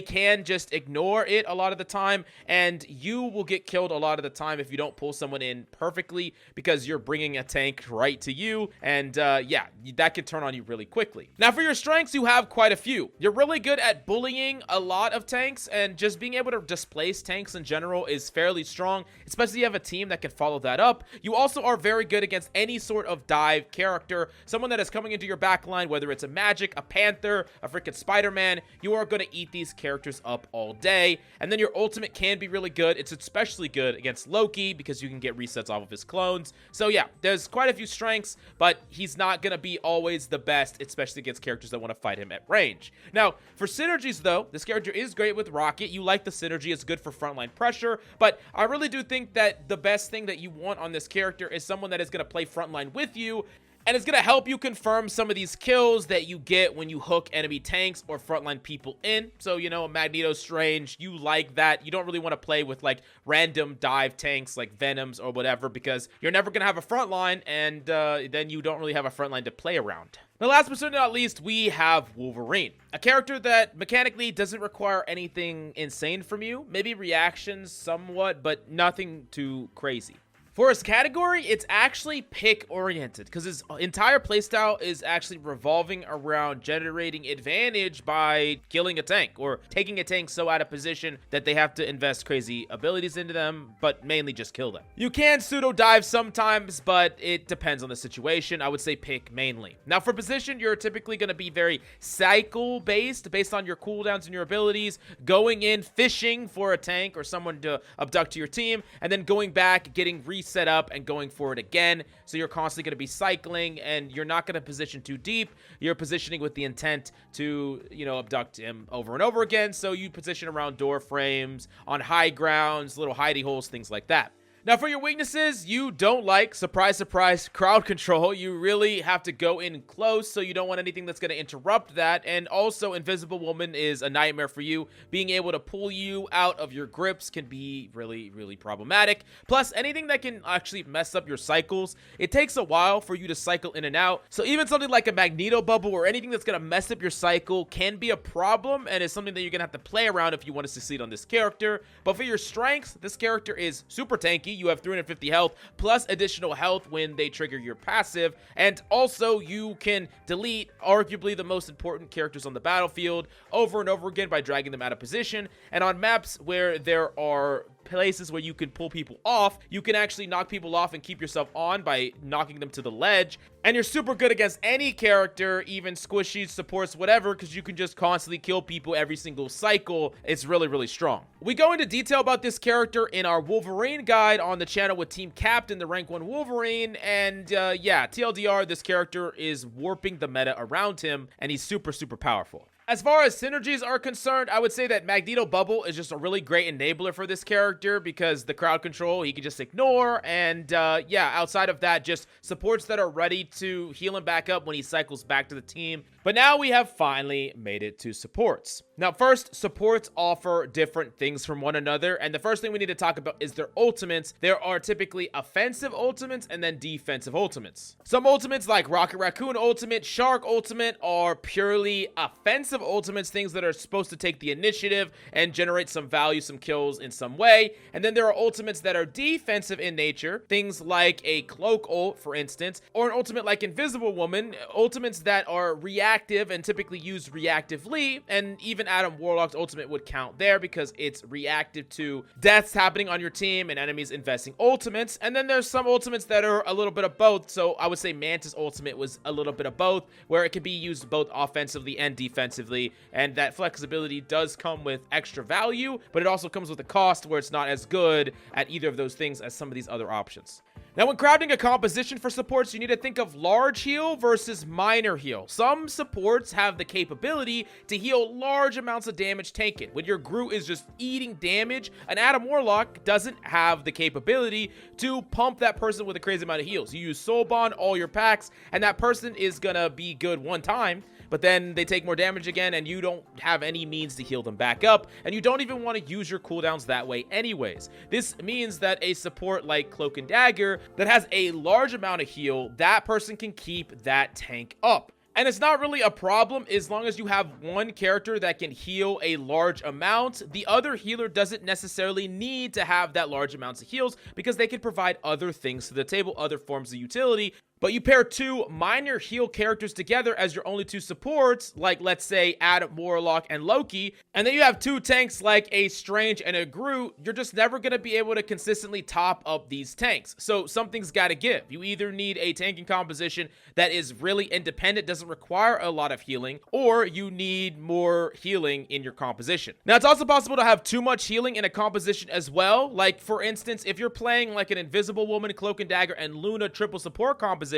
can just ignore it a lot of the time, and you will get killed a lot of the time if you don't pull someone in perfectly because you're bringing a tank right to you, and yeah, that can turn on you really quickly. Now for your strengths, you have quite a few. You're really good at bullying a lot of tanks, and just being able to displace tanks in general is fairly strong, especially if you have a team that can follow that up. You also are very good against any sort of dive character, someone that is coming into your backline, whether it's a Magik, a Panther, a freaking Spider-Man. You are going to eat these characters up all day. And then your ultimate can be really good. It's especially good against Loki because you can get resets off of his clones. So yeah, there's quite a few strengths, but he's not going to be always the best, especially against characters that want to fight him at range. Now, for synergies though, this character is great with Rocket. You like the synergy, it's good for frontline pressure, but I really do think that the best thing that you want on this character is someone that is going to play frontline with you, and it's going to help you confirm some of these kills that you get when you hook enemy tanks or frontline people in. So, you know, Magneto, Strange, you like that. You don't really want to play with like random dive tanks like Venoms or whatever because you're never going to have a frontline, and then you don't really have a frontline to play around. Now, last but certainly not least, we have Wolverine, a character that mechanically doesn't require anything insane from you. Maybe reactions somewhat, but nothing too crazy. For his category, it's actually pick-oriented because his entire playstyle is actually revolving around generating advantage by killing a tank or taking a tank so out of position that they have to invest crazy abilities into them, but mainly just kill them. You can pseudo-dive sometimes, but it depends on the situation. I would say pick mainly. Now, for position, you're typically going to be very cycle-based, based on your cooldowns and your abilities, going in, fishing for a tank or someone to abduct to your team, and then going back, getting reset up and going for it again. So you're constantly going to be cycling, and you're not going to position too deep. You're positioning with the intent to, you know, abduct him over and over again. So you position around door frames, on high grounds, little hidey holes, things like that. Now, for your weaknesses, you don't like, surprise, surprise, crowd control. You really have to go in close, so you don't want anything that's going to interrupt that. And also, Invisible Woman is a nightmare for you. Being able to pull you out of your grips can be really, really problematic. Plus, anything that can actually mess up your cycles, it takes a while for you to cycle in and out. So even something like a Magneto bubble or anything that's going to mess up your cycle can be a problem, and it's something that you're going to have to play around if you want to succeed on this character. But for your strengths, this character is super tanky. You have 350 health plus additional health when they trigger your passive, and also you can delete arguably the most important characters on the battlefield over and over again by dragging them out of position. And on maps where there are places where you can pull people off. You can actually knock people off and keep yourself on by knocking them to the ledge. And you're super good against any character, even squishies, supports, whatever, because you can just constantly kill people every single cycle. It's really, really strong. We go into detail about this character in our Wolverine guide on the channel with Team Captain, the rank 1 Wolverine. And yeah, TLDR, this character is warping the meta around him, and he's super, super powerful. As far as synergies are concerned, I would say that Magneto Bubble is just a really great enabler for this character because the crowd control, he can just ignore. And yeah, outside of that, just supports that are ready to heal him back up when he cycles back to the team. But now we have finally made it to supports. Now, first, supports offer different things from one another. And the first thing we need to talk about is their ultimates. There are typically offensive ultimates and then defensive ultimates. Some ultimates like Rocket Raccoon Ultimate, Shark Ultimate are purely offensive ultimates, things that are supposed to take the initiative and generate some value, some kills in some way. And then there are ultimates that are defensive in nature, things like a Cloak ult, for instance, or an ultimate like Invisible Woman, ultimates that are reactive and typically used reactively. And even Adam Warlock's ultimate would count there because it's reactive to deaths happening on your team and enemies investing ultimates. And then there's some ultimates that are a little bit of both. So I would say Mantis ultimate was a little bit of both, where it can be used both offensively and defensively. And that flexibility does come with extra value, but it also comes with a cost where it's not as good at either of those things as some of these other options. Now, when crafting a composition for supports, you need to think of large heal versus minor heal. Some supports have the capability to heal large amounts of damage taken. When your GROOT is just eating damage, an Adam Warlock doesn't have the capability to pump that person with a crazy amount of heals. You use Soul Bond, all your packs, and that person is gonna be good one time, but then they take more damage again, and you don't have any means to heal them back up, and you don't even want to use your cooldowns that way anyways. This means that a support like Cloak and Dagger that has a large amount of heal, that person can keep that tank up. And it's not really a problem as long as you have one character that can heal a large amount. The other healer doesn't necessarily need to have that large amounts of heals because they can provide other things to the table, other forms of utility. But you pair two minor heal characters together as your only two supports, like let's say Adam Warlock and Loki, and then you have two tanks like a Strange and a GROOT, you're just never going to be able to consistently top up these tanks. So something's got to give. You either need a tanking composition that is really independent, doesn't require a lot of healing, or you need more healing in your composition. Now, it's also possible to have too much healing in a composition as well. Like, for instance, if you're playing like an Invisible Woman, Cloak and Dagger, and Luna triple support composition,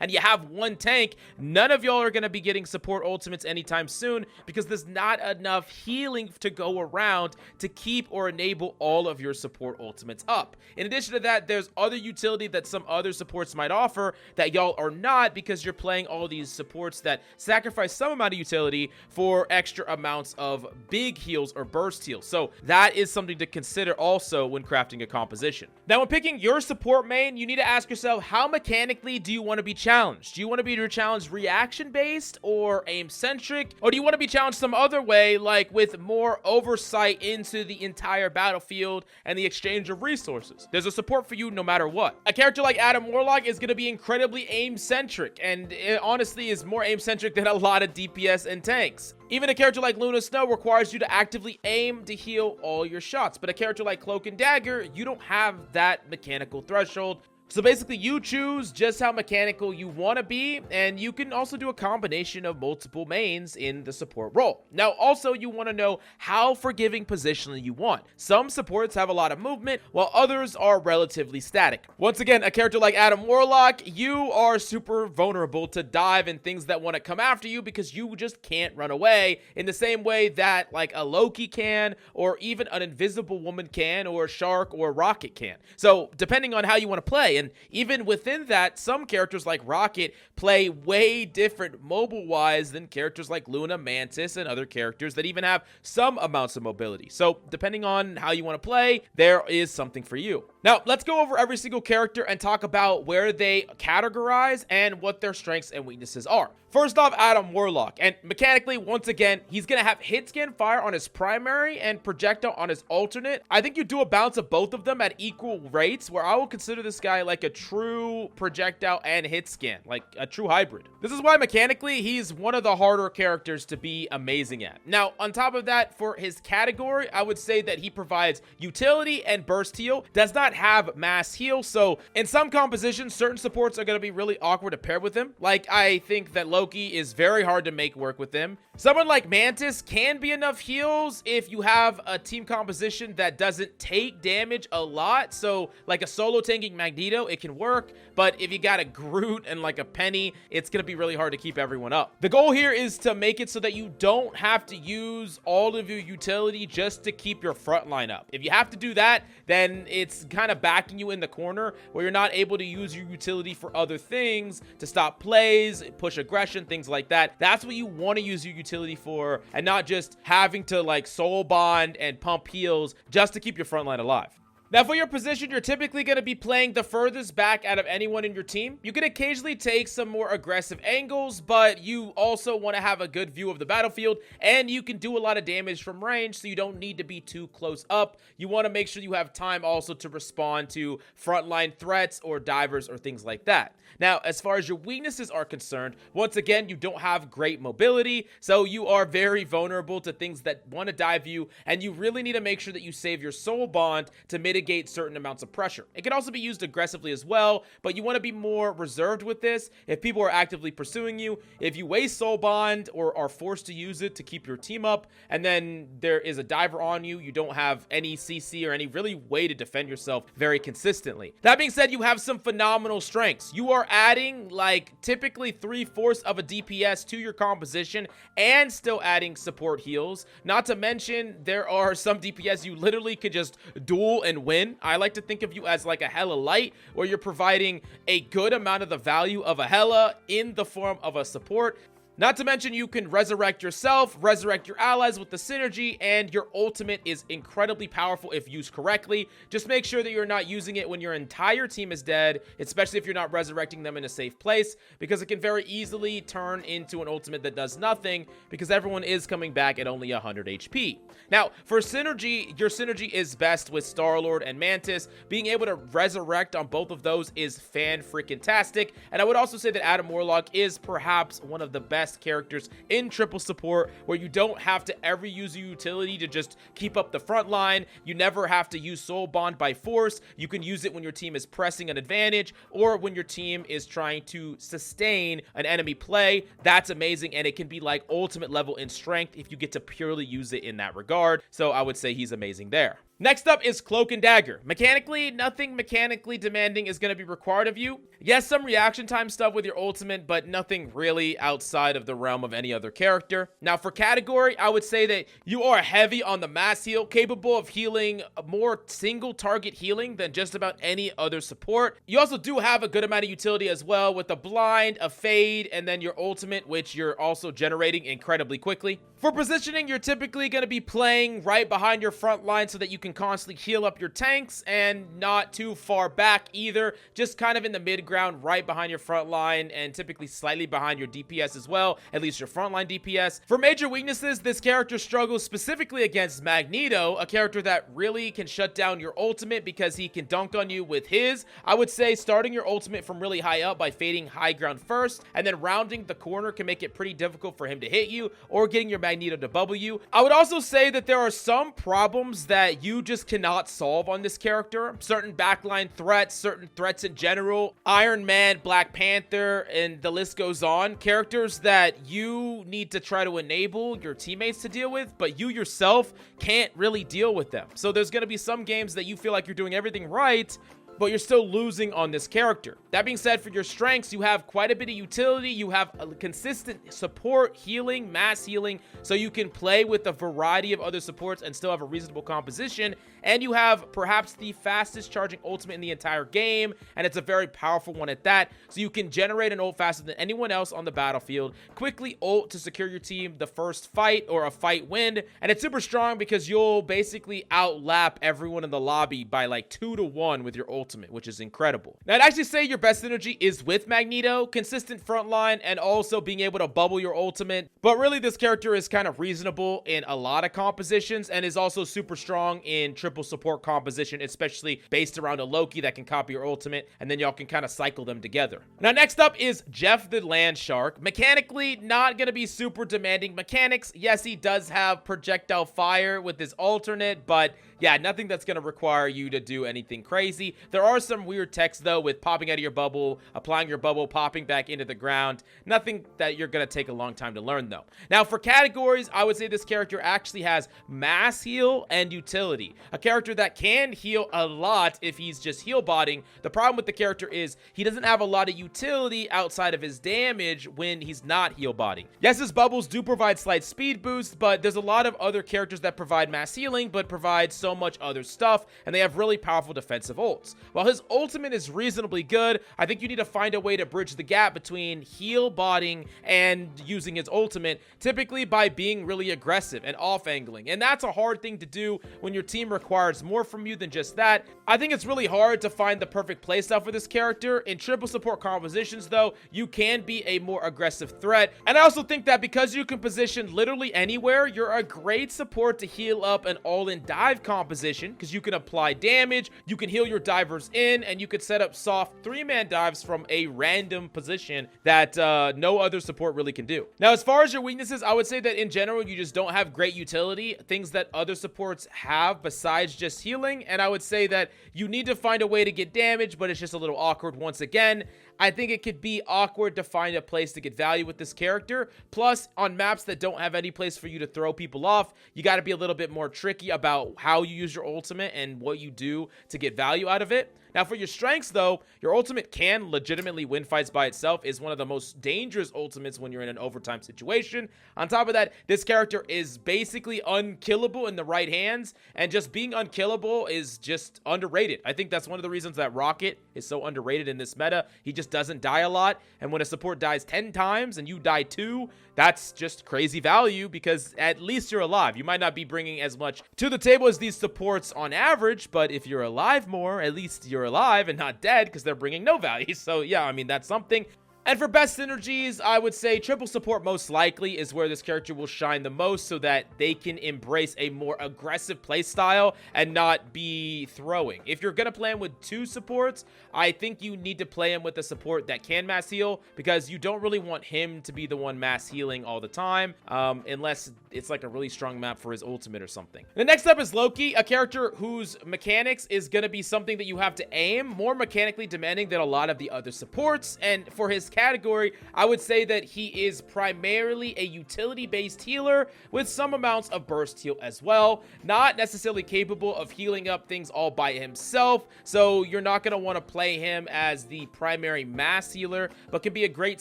and you have one tank, none of y'all are going to be getting support ultimates anytime soon because there's not enough healing to go around to keep or enable all of your support ultimates up. In addition to that, there's other utility that some other supports might offer that y'all are not because you're playing all these supports that sacrifice some amount of utility for extra amounts of big heals or burst heals. So that is something to consider also when crafting a composition. Now, when picking your support main, you need to ask yourself, how mechanically do you want to be challenged? Do you want to be your challenge reaction based or aim centric, or do you want to be challenged some other way, like with more oversight into the entire battlefield and the exchange of resources? There's a support for you no matter what. A character like Adam Warlock is going to be incredibly aim centric, and it honestly is more aim centric than a lot of DPS and tanks. Even a character like Luna Snow requires you to actively aim to heal all your shots, but a character like Cloak and Dagger, you don't have that mechanical threshold. So basically, you choose just how mechanical you want to be, and you can also do a combination of multiple mains in the support role. Now, also, you want to know how forgiving positionally you want. Some supports have a lot of movement, while others are relatively static. Once again, a character like Adam Warlock, you are super vulnerable to dive and things that want to come after you because you just can't run away in the same way that like a Loki can, or even an Invisible Woman can, or a Shark or a Rocket can. So depending on how you want to play, and even within that, some characters like Rocket play way different mobile-wise than characters like Luna, Mantis, and other characters that even have some amounts of mobility. So depending on how you want to play, there is something for you. Now, let's go over every single character and talk about where they categorize and what their strengths and weaknesses are. First off, Adam Warlock. And mechanically, once again, he's going to have HITSCAN fire on his primary and projectile on his alternate. I think you do a balance of both of them at equal rates, where I will consider this guy like a true projectile and hit scan, like a true hybrid. This is why mechanically he's one of the harder characters to be amazing at. Now, on top of that, for his category, I would say that he provides utility and burst heal, does not have mass heal, so in some compositions, certain supports are going to be really awkward to pair with him. Like, I think that Loki is very hard to make work with him. Someone like Mantis can be enough heals if you have a team composition that doesn't take damage a lot. So like a solo tanking Magneto, it can work, but if you got a Groot and like a PENI, it's going to be really hard to keep everyone up. The goal here is to make it so that you don't have to use all of your utility just to keep your front line up. If you have to do that, then it's kind of backing you in the corner where you're not able to use your utility for other things to stop plays, push aggression, things like that. That's what you want to use your utility for, and not just having to like soul bond and pump heals just to keep your front line alive. Now, for your position, you're typically going to be playing the furthest back out of anyone in your team. You can occasionally take some more aggressive angles, but you also want to have a good view of the battlefield, and you can do a lot of damage from range, so you don't need to be too close up. You want to make sure you have time also to respond to frontline threats or divers or things like that. Now, as far as your weaknesses are concerned, once again, you don't have great mobility, so you are very vulnerable to things that want to dive you, and you really need to make sure that you save your soul bond to mitigate certain amounts of pressure. It can also be used aggressively as well, but you want to be more reserved with this if people are actively pursuing you. If you waste soul bond or are forced to use it to keep your team up, and then there is a diver on you, you don't have any CC or any really way to defend yourself very consistently. That being said, you have some phenomenal strengths. You are adding like typically 3/4 of a DPS to your composition and still adding support heals. Not to mention, there are some DPS you literally could just duel and win. I like to think of you as like a HELA light, where you're providing a good amount of the value of a HELA in the form of a support. Not to mention, you can resurrect yourself, resurrect your allies with the synergy, and your ultimate is incredibly powerful if used correctly. Just make sure that you're not using it when your entire team is dead, especially if you're not resurrecting them in a safe place, because it can very easily turn into an ultimate that does nothing because everyone is coming back at only 100 HP. Now, for synergy, your synergy is best with Star-Lord and Mantis. Being able to resurrect on both of those is fan-freaking-tastic, and I would also say that Adam Warlock is perhaps one of the best characters in triple support, where you don't have to ever use your utility to just keep up the front line. You never have to use soul bond by force. You can use it when your team is pressing an advantage or when your team is trying to sustain an enemy play. That's amazing, and it can be like ultimate level in strength if you get to purely use it in that regard. So I would say he's amazing there. Next up is Cloak and Dagger. Mechanically, nothing mechanically demanding is going to be required of you. Yes, some reaction time stuff with your ultimate, but nothing really outside of the realm of any other character. Now, for category, I would say that you are heavy on the mass heal, capable of healing more single target healing than just about any other support. You also do have a good amount of utility as well, with a blind, a fade, and then your ultimate, which you're also generating incredibly quickly. For positioning, you're typically going to be playing right behind your front line so that you can constantly heal up your tanks, and not too far back either, just kind of in the mid ground right behind your front line, and typically slightly behind your DPS as well, at least your frontline DPS. For major weaknesses, this character struggles specifically against Magneto, a character that really can shut down your ultimate because he can dunk on you with his. I would say starting your ultimate from really high up by fading high ground first, and then rounding the corner can make it pretty difficult for him to hit you, or getting your Magneto to bubble you. I would also say that there are some problems that you just cannot solve on this character. Certain backline threats, certain threats in general, Iron Man, Black Panther, and the list goes on. Characters that you need to try to enable your teammates to deal with, but you yourself can't really deal with them. So there's going to be some games that you feel like you're doing everything right, but you're still losing on this character. That being said, for your strengths, you have quite a bit of utility. You have a consistent support, healing, mass healing, so you can play with a variety of other supports and still have a reasonable composition. And you have perhaps the fastest charging ultimate in the entire game, and it's a very powerful one at that. So you can generate an ult faster than anyone else on the battlefield, quickly ult to secure your team the first fight or a fight win, and it's super strong because you'll basically outlap everyone in the lobby by like 2-to-1 with your ultimate, which is incredible. Now, I'd actually say your best synergy is with Magneto, consistent frontline, and also being able to bubble your ultimate. But really, this character is kind of reasonable in a lot of compositions and is also super strong in triple triple support composition, especially based around a Loki that can copy your ultimate, and then y'all can kind of cycle them together. Now, next up is Jeff the Land Shark. Mechanically, not going to be super demanding mechanics. Yes, he does have projectile fire with his alternate, but yeah, nothing that's going to require you to do anything crazy. There are some weird techs, though, with popping out of your bubble, applying your bubble, popping back into the ground. Nothing that you're going to take a long time to learn, though. Now, for categories, I would say this character actually has mass heal and utility. A character that can heal a lot if he's just heal botting. The problem with the character is he doesn't have a lot of utility outside of his damage when he's not heal botting. Yes, his bubbles do provide slight speed boost, but there's a lot of other characters that provide mass healing, but provide so much other stuff, and they have really powerful defensive ults. While his ultimate is reasonably good, I think you need to find a way to bridge the gap between heal botting and using his ultimate, typically by being really aggressive and off-angling, and that's a hard thing to do when your team requires more from you than just that. I think it's really hard to find the perfect playstyle for this character. In triple support compositions, though, you can be a more aggressive threat, and I also think that because you can position literally anywhere, you're a great support to heal up an all-in dive composition, because you can apply damage, you can heal your divers in, and you could set up soft 3-man dives from a random position that no other support really can do. Now, as far as your weaknesses, I would say that in general, you just don't have great utility, things that other supports have besides just healing, and I would say that you need to find a way to get damage, but it's just a little awkward once again. I think it could be awkward to find a place to get value with this character. Plus, on maps that don't have any place for you to throw people off, you got to be a little bit more tricky about how you use your ultimate and what you do to get value out of it. Now, for your strengths, though, your ultimate can legitimately win fights by itself. Is one of the most dangerous ultimates when you're in an overtime situation. On top of that, this character is basically unkillable in the right hands, and just being unkillable is just underrated. I think that's one of the reasons that Rocket is so underrated in this meta. He just doesn't die a lot, and when a support dies 10 times and you die 2, that's just crazy value, because at least you're alive. You might not be bringing as much to the table as these supports on average, but if you're alive more, at least you're alive and not dead, because they're bringing no value. So yeah, I mean, that's something. And for best synergies, I would say triple support most likely is where this character will shine the most, so that they can embrace a more aggressive playstyle and not be throwing. If you're going to play him with 2 supports, I think you need to play him with a support that can mass heal, because you don't really want him to be the one mass healing all the time, unless it's like a really strong map for his ultimate or something. The next up is Loki, a character whose mechanics is going to be something that you have to aim, more mechanically demanding than a lot of the other supports. And for his category, I would say that he is primarily a utility-based healer with some amounts of burst heal as well. Not necessarily capable of healing up things all by himself, so you're not going to want to play him as the primary mass healer, but can be a great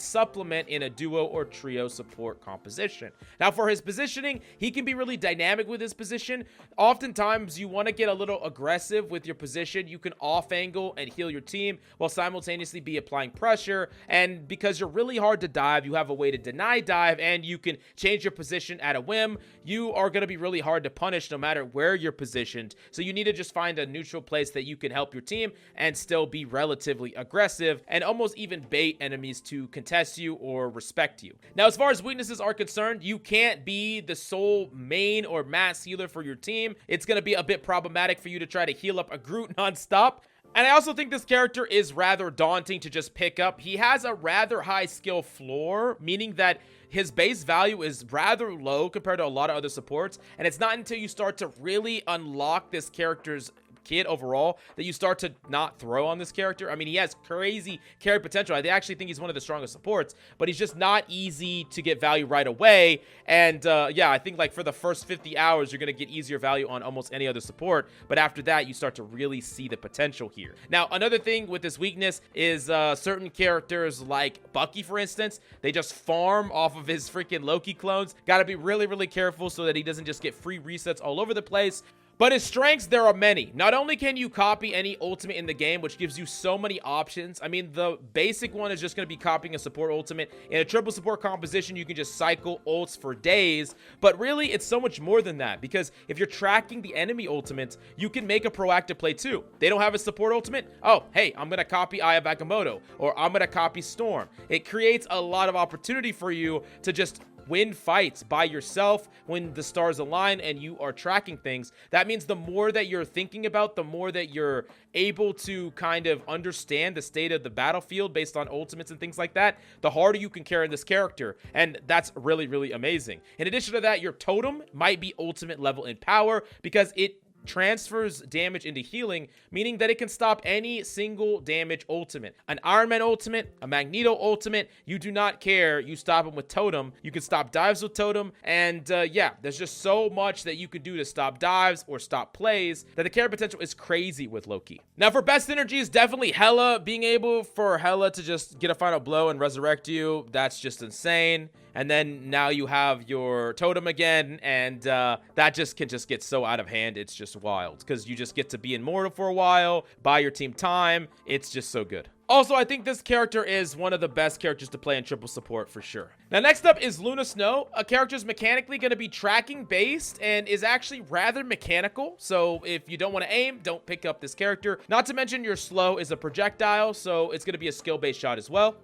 supplement in a duo or trio support composition. Now, for his positioning, he can be really dynamic with his position. Oftentimes, you want to get a little aggressive with your position. You can off-angle and heal your team while simultaneously be applying pressure, and because you're really hard to dive, you have a way to deny dive, and you can change your position at a whim. You are going to be really hard to punish no matter where you're positioned, so you need to just find a neutral place that you can help your team and still be relatively aggressive, and almost even bait enemies to contest you or respect you. Now, as far as weaknesses are concerned, you can't be the sole main or mass healer for your team. It's going to be a bit problematic for you to try to heal up a Groot nonstop. And I also think this character is rather daunting to just pick up. He has a rather high skill floor, meaning that his base value is rather low compared to a lot of other supports. And it's not until you start to really unlock this character's kit overall that you start to not throw on this character. I mean, he has crazy carry potential. I actually think he's one of the strongest supports, but he's just not easy to get value right away. And yeah, I think like for the first 50 hours, you're going to get easier value on almost any other support. But after that, you start to really see the potential here. Now, another thing with this weakness is certain characters like Bucky, for instance, they just farm off of his freaking Loki clones. Got to be really, really careful so that he doesn't just get free resets all over the place. But his strengths, there are many. Not only can you copy any ultimate in the game, which gives you so many options. I mean, the basic one is just going to be copying a support ultimate. In a triple support composition, you can just cycle ults for days. But really, it's so much more than that. Because if you're tracking the enemy ultimates, you can make a proactive play too. They don't have a support ultimate? Oh, hey, I'm going to copy Eye of Agamotto. Or I'm going to copy Storm. It creates a lot of opportunity for you to just win fights by yourself when the stars align and you are tracking things. That means the more that you're thinking about, the more that you're able to kind of understand the state of the battlefield based on ultimates and things like that, the harder you can carry this character. And that's really, really amazing. In addition to that, your totem might be ultimate level in power because it transfers damage into healing, meaning that it can stop any single damage ultimate. An Iron Man ultimate, a Magneto ultimate, you do not care. You stop them with totem. You can stop dives with totem. And yeah, there's just so much that you can do to stop dives or stop plays that the carry potential is crazy with Loki. Now for best synergies, definitely HELA. Being able for HELA to just get a final blow and resurrect you, that's just insane. And then now you have your totem again, and that just can just get so out of hand. It's just wild because you just get to be immortal for a while, buy your team time. It's just so good. Also, I think this character is one of the best characters to play in triple support for sure. Now, next up is Luna Snow. A character is mechanically going to be tracking based and is actually rather mechanical. So if you don't want to aim, don't pick up this character. Not to mention your slow is a projectile, so it's going to be a skill-based shot as well.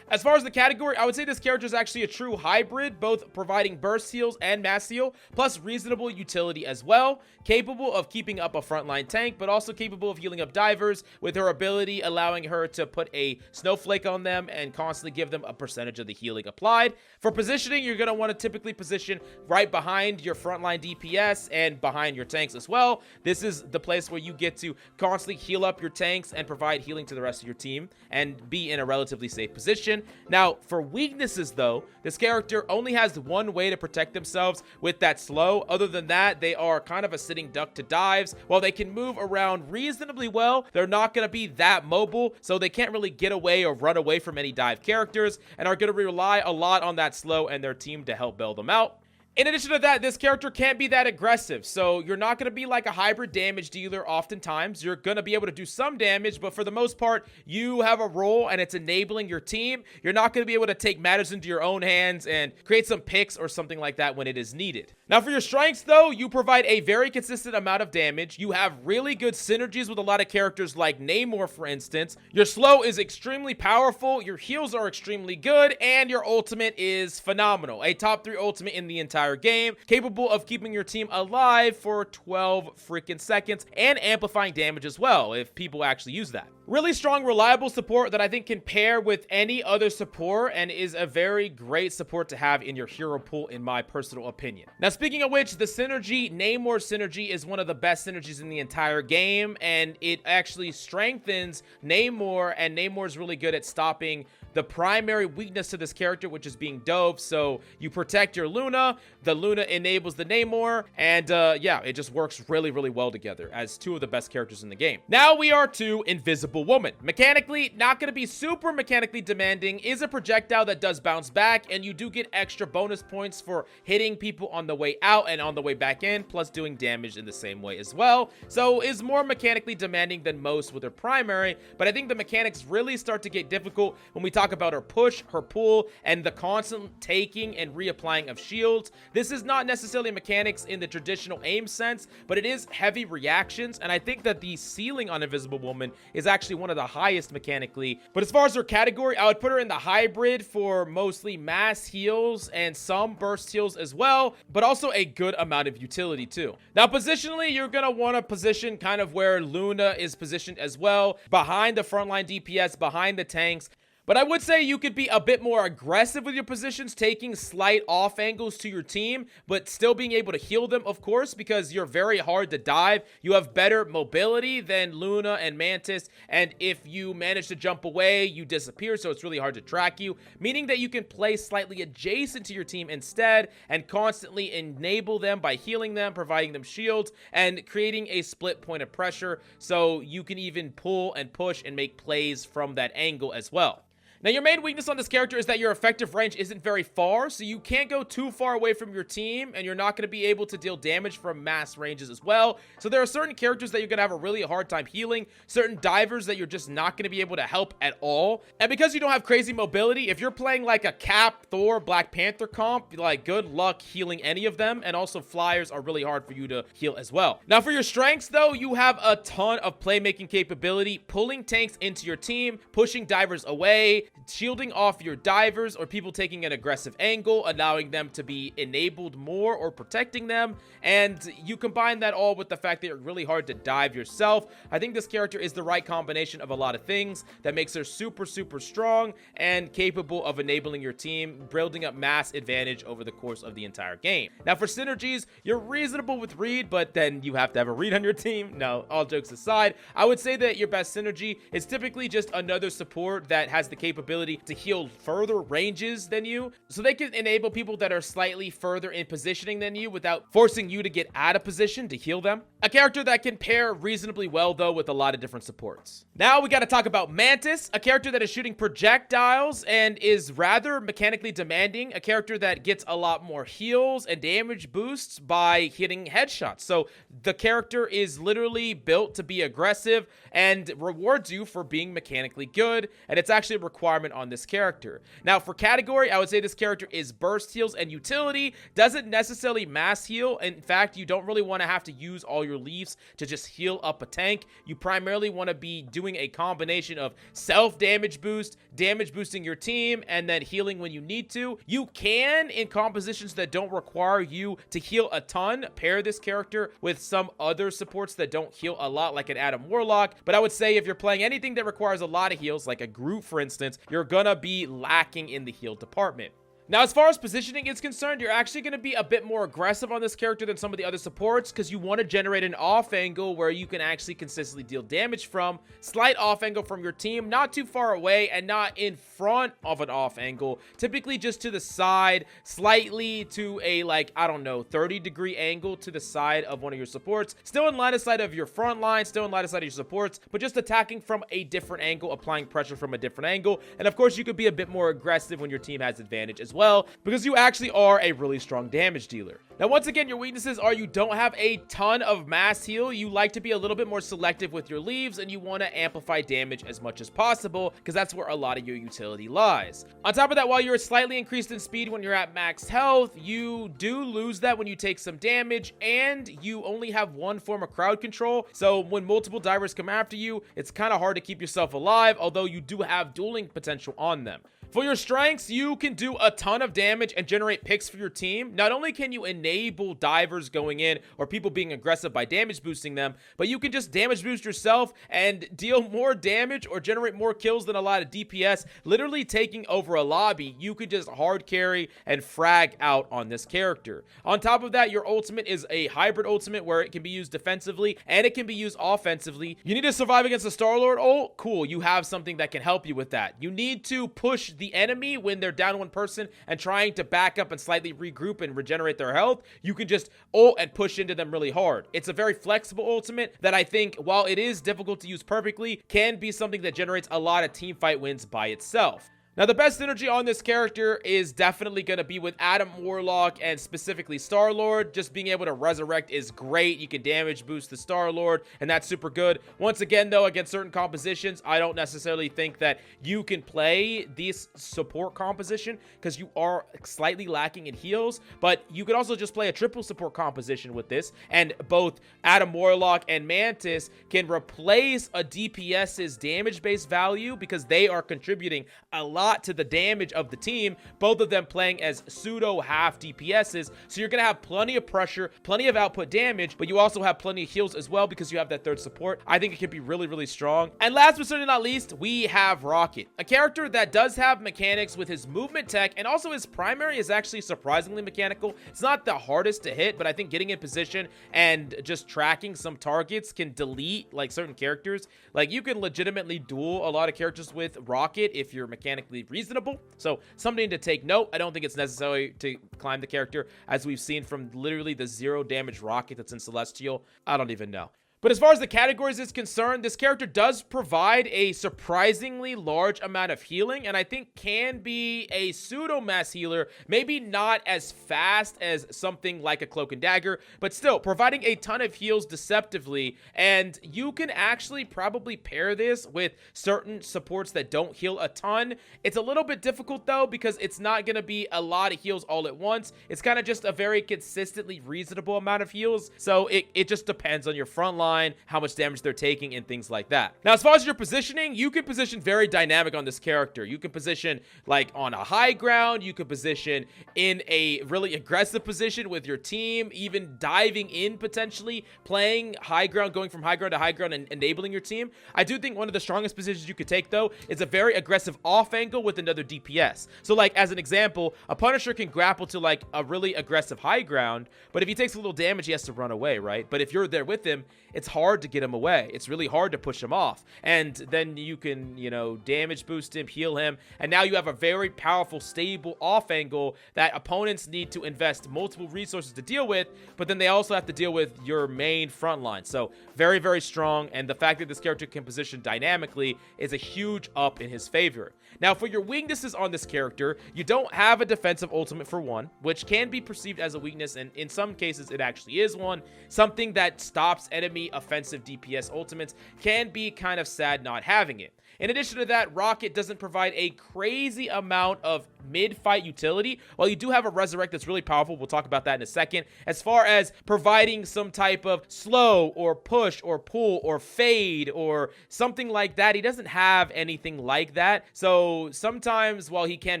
As far as the category, I would say this character is actually a true hybrid, both providing burst heals and mass heal, plus reasonable utility as well. Capable of keeping up a frontline tank, but also capable of healing up divers, with her ability allowing her to put a snowflake on them and constantly give them a percentage of the healing applied. For positioning, you're going to want to typically position right behind your frontline DPS and behind your tanks as well. This is the place where you get to constantly heal up your tanks and provide healing to the rest of your team and be in a relatively safe position. Now, for weaknesses though, this character only has one way to protect themselves with that slow. Other than that, they are kind of a sitting duck to dives. While they can move around reasonably well, they're not going to be that mobile, so they can't really get away or run away from any dive characters and are going to rely a lot on that slow and their team to help bail them out. In addition to that, this character can't be that aggressive, so you're not going to be like a hybrid damage dealer oftentimes. You're going to be able to do some damage, but for the most part, you have a role and it's enabling your team. You're not going to be able to take matters into your own hands and create some picks or something like that when it is needed. Now for your strengths though, you provide a very consistent amount of damage. You have really good synergies with a lot of characters like Namor, for instance. Your slow is extremely powerful, your heals are extremely good, and your ultimate is phenomenal. A top 3 ultimate in the entire game, capable of keeping your team alive for 12 freaking seconds and amplifying damage as well if people actually use that. Really strong, reliable support that I think can pair with any other support and is a very great support to have in your hero pool, in my personal opinion. Now, speaking of which, the synergy, Namor synergy, is one of the best synergies in the entire game, and it actually strengthens Namor, and Namor is really good at stopping the primary weakness to this character, which is being dove. So you protect your Luna, the Luna enables the Namor, and yeah, it just works really, really well together as two of the best characters in the game. Now we are to Invisible Woman. Mechanically, not going to be super mechanically demanding, is a projectile that does bounce back, and you do get extra bonus points for hitting people on the way out and on the way back in, plus doing damage in the same way as well. So is more mechanically demanding than most with her primary, but I think the mechanics really start to get difficult when we talk about her push, her pull, and the constant taking and reapplying of shields. This is not necessarily mechanics in the traditional aim sense, but it is heavy reactions, and I think that the ceiling on Invisible Woman is actually one of the highest mechanically. But as far as her category, I would put her in the hybrid for mostly mass heals and some burst heals as well, but also a good amount of utility too. Now positionally, you're gonna want to position kind of where Luna is positioned as well, behind the frontline DPS, behind the tanks. But I would say you could be a bit more aggressive with your positions, taking slight off angles to your team, but still being able to heal them, of course, because you're very hard to dive. You have better mobility than Luna and Mantis, and if you manage to jump away, you disappear, so it's really hard to track you, meaning that you can play slightly adjacent to your team instead and constantly enable them by healing them, providing them shields, and creating a split point of pressure, so you can even pull and push and make plays from that angle as well. Now, your main weakness on this character is that your effective range isn't very far, so you can't go too far away from your team, and you're not going to be able to deal damage from mass ranges as well. So there are certain characters that you're going to have a really hard time healing, certain divers that you're just not going to be able to help at all. And because you don't have crazy mobility, if you're playing like a Cap, Thor, Black Panther comp, like good luck healing any of them, and also flyers are really hard for you to heal as well. Now, for your strengths, though, you have a ton of playmaking capability, pulling tanks into your team, pushing divers away, shielding off your divers or people taking an aggressive angle, allowing them to be enabled more or protecting them. And you combine that all with the fact that you're really hard to dive yourself. I think this character is the right combination of a lot of things that makes her super strong and capable of enabling your team, building up mass advantage over the course of the entire game. Now for synergies, you're reasonable with Reed, but then you have to have a Reed on your team. No, all jokes aside, I would say that your best synergy is typically just another support that has the capability to heal further ranges than you, so they can enable people that are slightly further in positioning than you without forcing you to get out of position to heal them. A character that can pair reasonably well though with a lot of different supports. Now we got to talk about Mantis, a character that is shooting projectiles and is rather mechanically demanding, a character that gets a lot more heals and damage boosts by hitting headshots. So the character is literally built to be aggressive and rewards you for being mechanically good, and it's actually a requirement on this character. Now for category, I would say this character is burst heals and utility, doesn't necessarily mass heal. In fact, you don't really want to have to use all your leaves to just heal up a tank. You primarily want to be doing a combination of self damage boost, damage boosting your team, and then healing when you need to. You can, in compositions that don't require you to heal a ton, pair this character with some other supports that don't heal a lot, like an Adam Warlock. But I would say if you're playing anything that requires a lot of heals, like a GROOT for instance, you're gonna be lacking in the heal department. Now, as far as positioning is concerned, you're actually going to be a bit more aggressive on this character than some of the other supports because you want to generate an off angle where you can actually consistently deal damage from. Slight off angle from your team, not too far away and not in front of an off angle. Typically just to the side, slightly to a, like, I don't know, 30-degree angle to the side of one of your supports. Still in line of sight of your front line, still in line of sight of your supports, but just attacking from a different angle, applying pressure from a different angle. And of course, you could be a bit more aggressive when your team has advantage as well, because you actually are a really strong damage dealer. Now, once again, your weaknesses are you don't have a ton of mass heal, you like to be a little bit more selective with your leaves, and you want to amplify damage as much as possible, because that's where a lot of your utility lies. On top of that, while you're slightly increased in speed when you're at max health, you do lose that when you take some damage, and you only have one form of crowd control, so when multiple divers come after you, it's kind of hard to keep yourself alive, although you do have dueling potential on them. For your strengths, you can do a ton of damage and generate picks for your team. Not only can you enable divers going in or people being aggressive by damage boosting them, but you can just damage boost yourself and deal more damage or generate more kills than a lot of DPS, literally taking over a lobby. You could just hard carry and frag out on this character. On top of that, your ultimate is a hybrid ultimate where it can be used defensively and it can be used offensively. You need to survive against the Star-Lord ult? Cool, you have something that can help you with that. You need to push the enemy when they're down one person and trying to back up and slightly regroup and regenerate their health. You can just ult and push into them really hard. It's a very flexible ultimate that I think, while it is difficult to use perfectly, can be something that generates a lot of team fight wins by itself. Now, the best synergy on this character is definitely going to be with Adam Warlock and specifically Star-Lord. Just being able to resurrect is great. You can damage boost the Star-Lord, and that's super good. Once again, though, against certain compositions, I don't necessarily think that you can play this support composition because you are slightly lacking in heals, but you could also just play a triple support composition with this, and both Adam Warlock and Mantis can replace a DPS's damage-based value because they are contributing a lot to the damage of the team, both of them playing as pseudo half DPSs, so you're gonna have plenty of pressure, plenty of output damage, but you also have plenty of heals as well because you have that third support. I think it can be really strong. And last but certainly not least, we have Rocket, a character that does have mechanics with his movement tech, and also his primary is actually surprisingly mechanical. It's not the hardest to hit, but I think getting in position and just tracking some targets can delete like certain characters. Like, you can legitimately duel a lot of characters with Rocket if you're mechanically reasonable, so something to take note. I don't think it's necessary to climb the character, as we've seen from literally the 0 damage Rocket that's in Celestial. I don't even know. But as far as the categories is concerned, this character does provide a surprisingly large amount of healing, and I think can be a pseudo mass healer, maybe not as fast as something like a Cloak and Dagger, but still providing a ton of heals deceptively. And you can actually probably pair this with certain supports that don't heal a ton. It's a little bit difficult though, because it's not going to be a lot of heals all at once. It's kind of just a very consistently reasonable amount of heals, so it just depends on your front line line, how much damage they're taking, and things like that. Now, as far as your positioning, you can position very dynamic on this character. You can position like on a high ground, you can position in a really aggressive position with your team, even diving in potentially, playing high ground, going from high ground to high ground and enabling your team. I do think one of the strongest positions you could take though is a very aggressive off angle with another DPS. So like as an example, a Punisher can grapple to like a really aggressive high ground, but if he takes a little damage, he has to run away, right? But if you're there with him, it's hard to get him away. It's really hard to push him off. And then you can, you know, damage boost him, heal him, and now you have a very powerful, stable off angle that opponents need to invest multiple resources to deal with, but then they also have to deal with your main front line. So very, very strong, and the fact that this character can position dynamically is a huge up in his favor. Now, for your weaknesses on this character, you don't have a defensive ultimate for one, which can be perceived as a weakness, and in some cases it actually is one. Something that stops enemy offensive DPS ultimates can be kind of sad not having it. In addition to that, Rocket doesn't provide a crazy amount of mid-fight utility. While you do have a Resurrect that's really powerful, we'll talk about that in a second. As far as providing some type of slow or push or pull or fade or something like that, he doesn't have anything like that. So sometimes while he can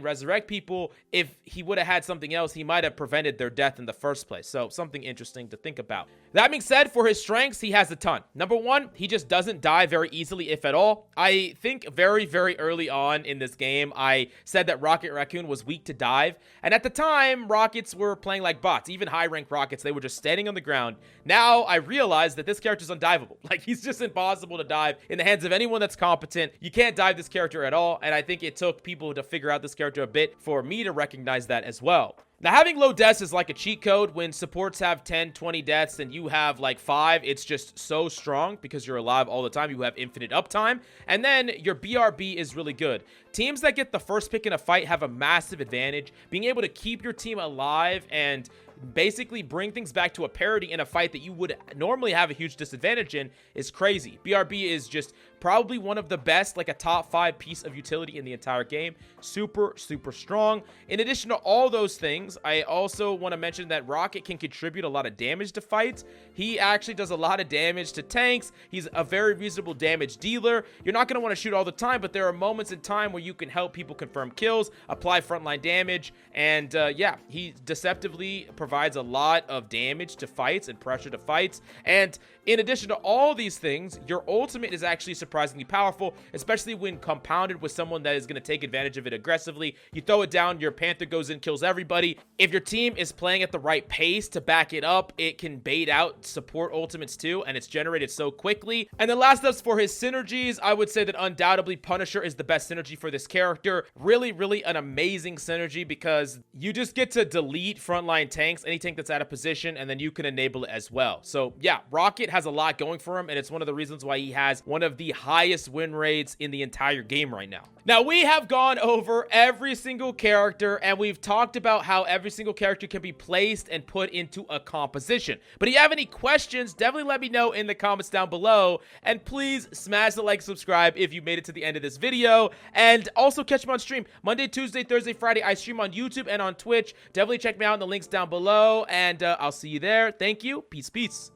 resurrect people, if he would have had something else, he might have prevented their death in the first place. So something interesting to think about. That being said, for his strengths, he has a ton. Number one, he just doesn't die very easily, if at all. I think very, very early on in this game, I said that Rocket Raccoon was weak to dive. And at the time, Rockets were playing like bots. Even high-ranked Rockets, they were just standing on the ground. Now, I realize that this character's undivable. Like, he's just impossible to dive in the hands of anyone that's competent. You can't dive this character at all. And I think it took people to figure out this character a bit for me to recognize that as well. Now, having low deaths is like a cheat code. When supports have 10, 20 deaths and you have like 5, it's just so strong because you're alive all the time. You have infinite uptime. And then your BRB is really good. Teams that get the first pick in a fight have a massive advantage. Being able to keep your team alive and basically bring things back to a parity in a fight that you would normally have a huge disadvantage in is crazy. BRB is just probably one of the best, like a top 5 piece of utility in the entire game. Super, super strong. In addition to all those things, I also want to mention that Rocket can contribute a lot of damage to fights. He actually does a lot of damage to tanks. He's a very reasonable damage dealer. You're not going to want to shoot all the time, but there are moments in time where you can help people confirm kills, apply frontline damage, and yeah, he deceptively provides a lot of damage to fights and pressure to fights. And in addition to all these things, your ultimate is actually surprisingly powerful, especially when compounded with someone that is going to take advantage of it aggressively. You throw it down, your Panther goes in, kills everybody. If your team is playing at the right pace to back it up, it can bait out support ultimates too, and it's generated so quickly. And then last up for his synergies, I would say that undoubtedly Punisher is the best synergy for this character. Really, really an amazing synergy because you just get to delete frontline tanks, any tank that's out of position, and then you can enable it as well. So yeah, Rocket has a lot going for him, and it's one of the reasons why he has one of the highest win rates in the entire game right now. Now, we have gone over every single character, and we've talked about how every single character can be placed and put into a composition. But if you have any questions, definitely let me know in the comments down below, and please smash the like, subscribe if you made it to the end of this video, and also catch me on stream Monday, Tuesday, Thursday, Friday. I stream on YouTube and on Twitch. Definitely check me out in the links down below, and I'll see you there. Thank you. Peace, peace.